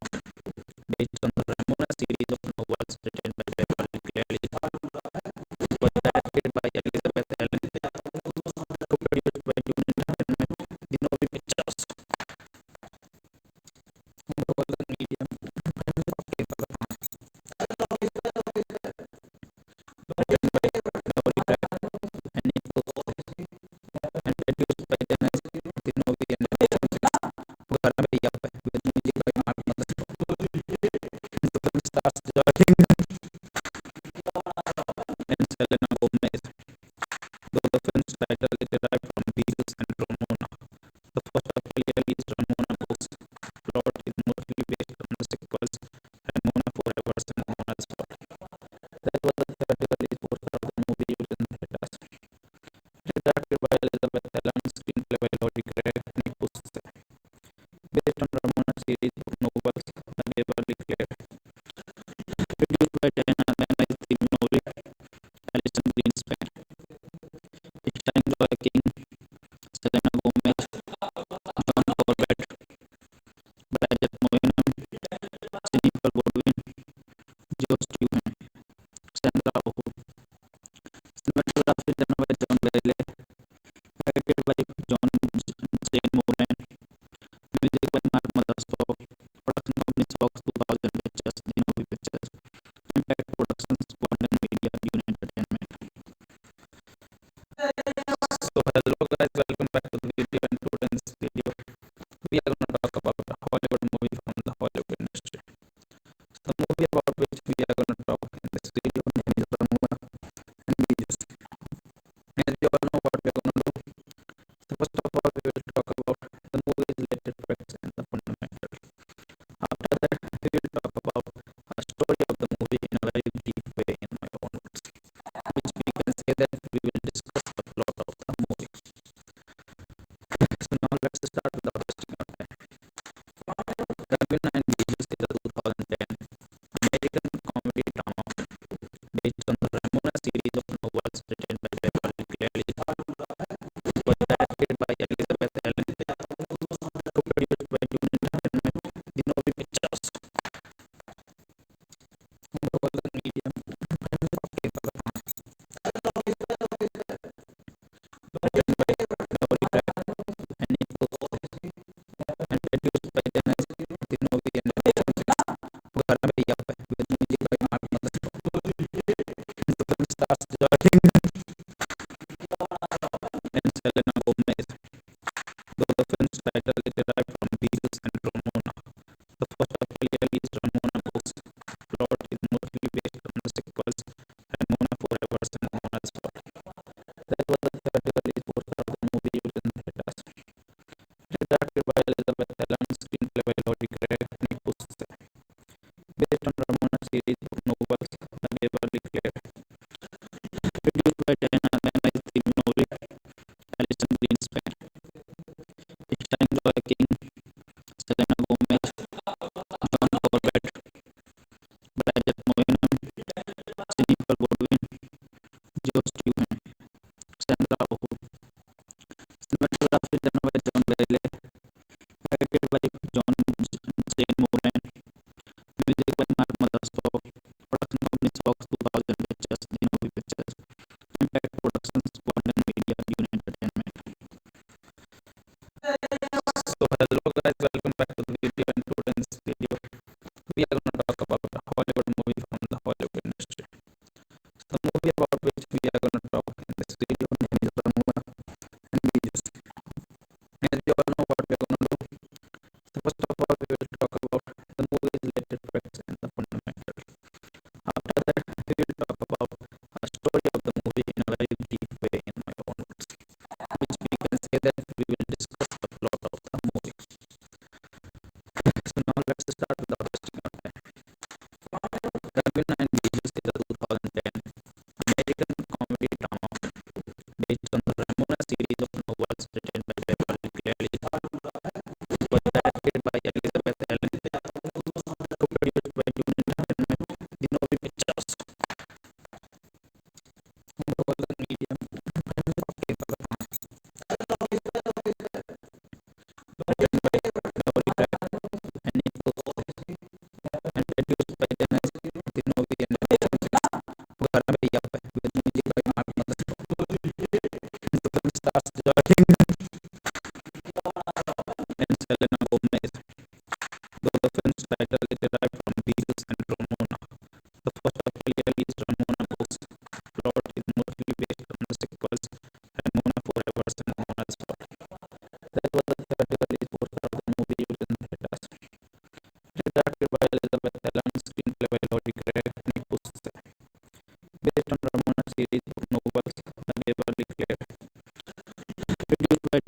based on the Ramona series of novels written by Beverly Cleary, was directed by Elizabeth Allen, co-produced by Dune Entertainment, Genovi Pictures, Golden Media, written by Lori Craig and Nick Busse, and produced by Dennis Genovi and Gara Bhaiya with music by Mark Mothersbaugh. The film stars Joy King and Selena Gomez. Though the film's title is derived from Beatles and Ramona, the first officially released Ramona Books plot is mostly based on the sequels Ramona Forever and Ramona's Fall. That was the theatrical release poster of the movie used in theaters. It is directed by Elizabeth Allen, screenplay by Lori Craig and Nick Busse. Based on Ramona series of novels Waverly Clear. Produced by Diana Lana is the novel Alison Greenspan. It starring Roy King, Selena Gomez, John Corbett, Bridget Moynihan, Jennifer Bodwin, Joe Stewart, Sandra Oh. Cinematography done by John Bailey, edited by John Jane Moran, music by Mark Mothersbaugh, production company Fox 2000 Pictures, Dinovi Pictures, Impact Productions, Quantum Media, Dune Entertainment. So hello guys, welcome back to the video, and today's video we are going to talk about a Hollywood movie from the Hollywood industry. The movie about which we are going to talk in this video name is Ramona and Beaches. As you all know what we are going to do. So first of all, we will talk about the movie's related facts and the fundamentals. After that, we will talk about a story of the movie in a very deep way in my own words, which we can say that we will discuss the plot of the movie. So now let's start without wasting our time. Ravina and Beaches is a 2010 American comedy drama based on the Ramona series of novels written by Beverly Cleary, was directed by Elizabeth Allen, co-produced by Dune Entertainment, Dinovi Pictures, Golden Media, written by Nobody Crack and Nick Post, and produced by Dennis Dinovi and घर में भैया with music by Mark Mothersbaugh. The film stars Joy King and Selena Gomez. Though the film's title is derived from Beatles and Ramona, the first officially released Ramona books plot is mostly based on the sequels Ramona Forever and Ramona's World. That was the theatrical release poster of the movie used in theaters. It is directed by Elizabeth Allen, screenplay by Lori Gray and Nick Post. Based on Ramona series of novels by Waverly Clear. Produced by Diana Lana is the novel Alison Greenspan. It starring Roy King, Selena Gomez, John Corbett, Bridget Moynihan, Jennifer Bodwin, Joe Stewart, Sandra Oh. Cinematography done by John Bailey, edited by John Jane Moran, music by Mark Mothersbaugh, production company Fox 2000 Pictures, Dinovi Pictures, Impact Productions, Quantum Media, Dune Entertainment. So hello guys, welcome back to the video, and today's video we are going to talk about a Hollywood movie from the Hollywood industry. The movie about which we are going to talk in this video name is Ramona and Beaches. As you all know what we are going to do. So first of all, we will talk about the movie's related facts and the fundamentals. After that, we will talk about a story of the movie in a very deep way in my own words, which we can say that we will discuss the plot of the movie. So now let's start without wasting our time. Ravina and Beaches is a 2010 American comedy drama based on the Ramona series of novels written by Beverly Cleary, was directed by Elizabeth Allen, co-produced by Dune Entertainment, Dinovi Pictures, Golden Media, written by Nobody Crack and Nick Post, and produced by Dennis Dinovi and घर में भैया with music by Mark Mothersbaugh. The film stars Joy King and Selena Gomez. Though the film's title is derived from Beatles and Ramona, the first officially released Ramona books plot is mostly based on the sequels Ramona Forever and Ramona's World. That was the theatrical release poster of the movie used in theaters. It is directed by Elizabeth Allen, screenplay by Lori Gray and Nick Post. Based on Ramona series of novels by Waverly Clear. Produced by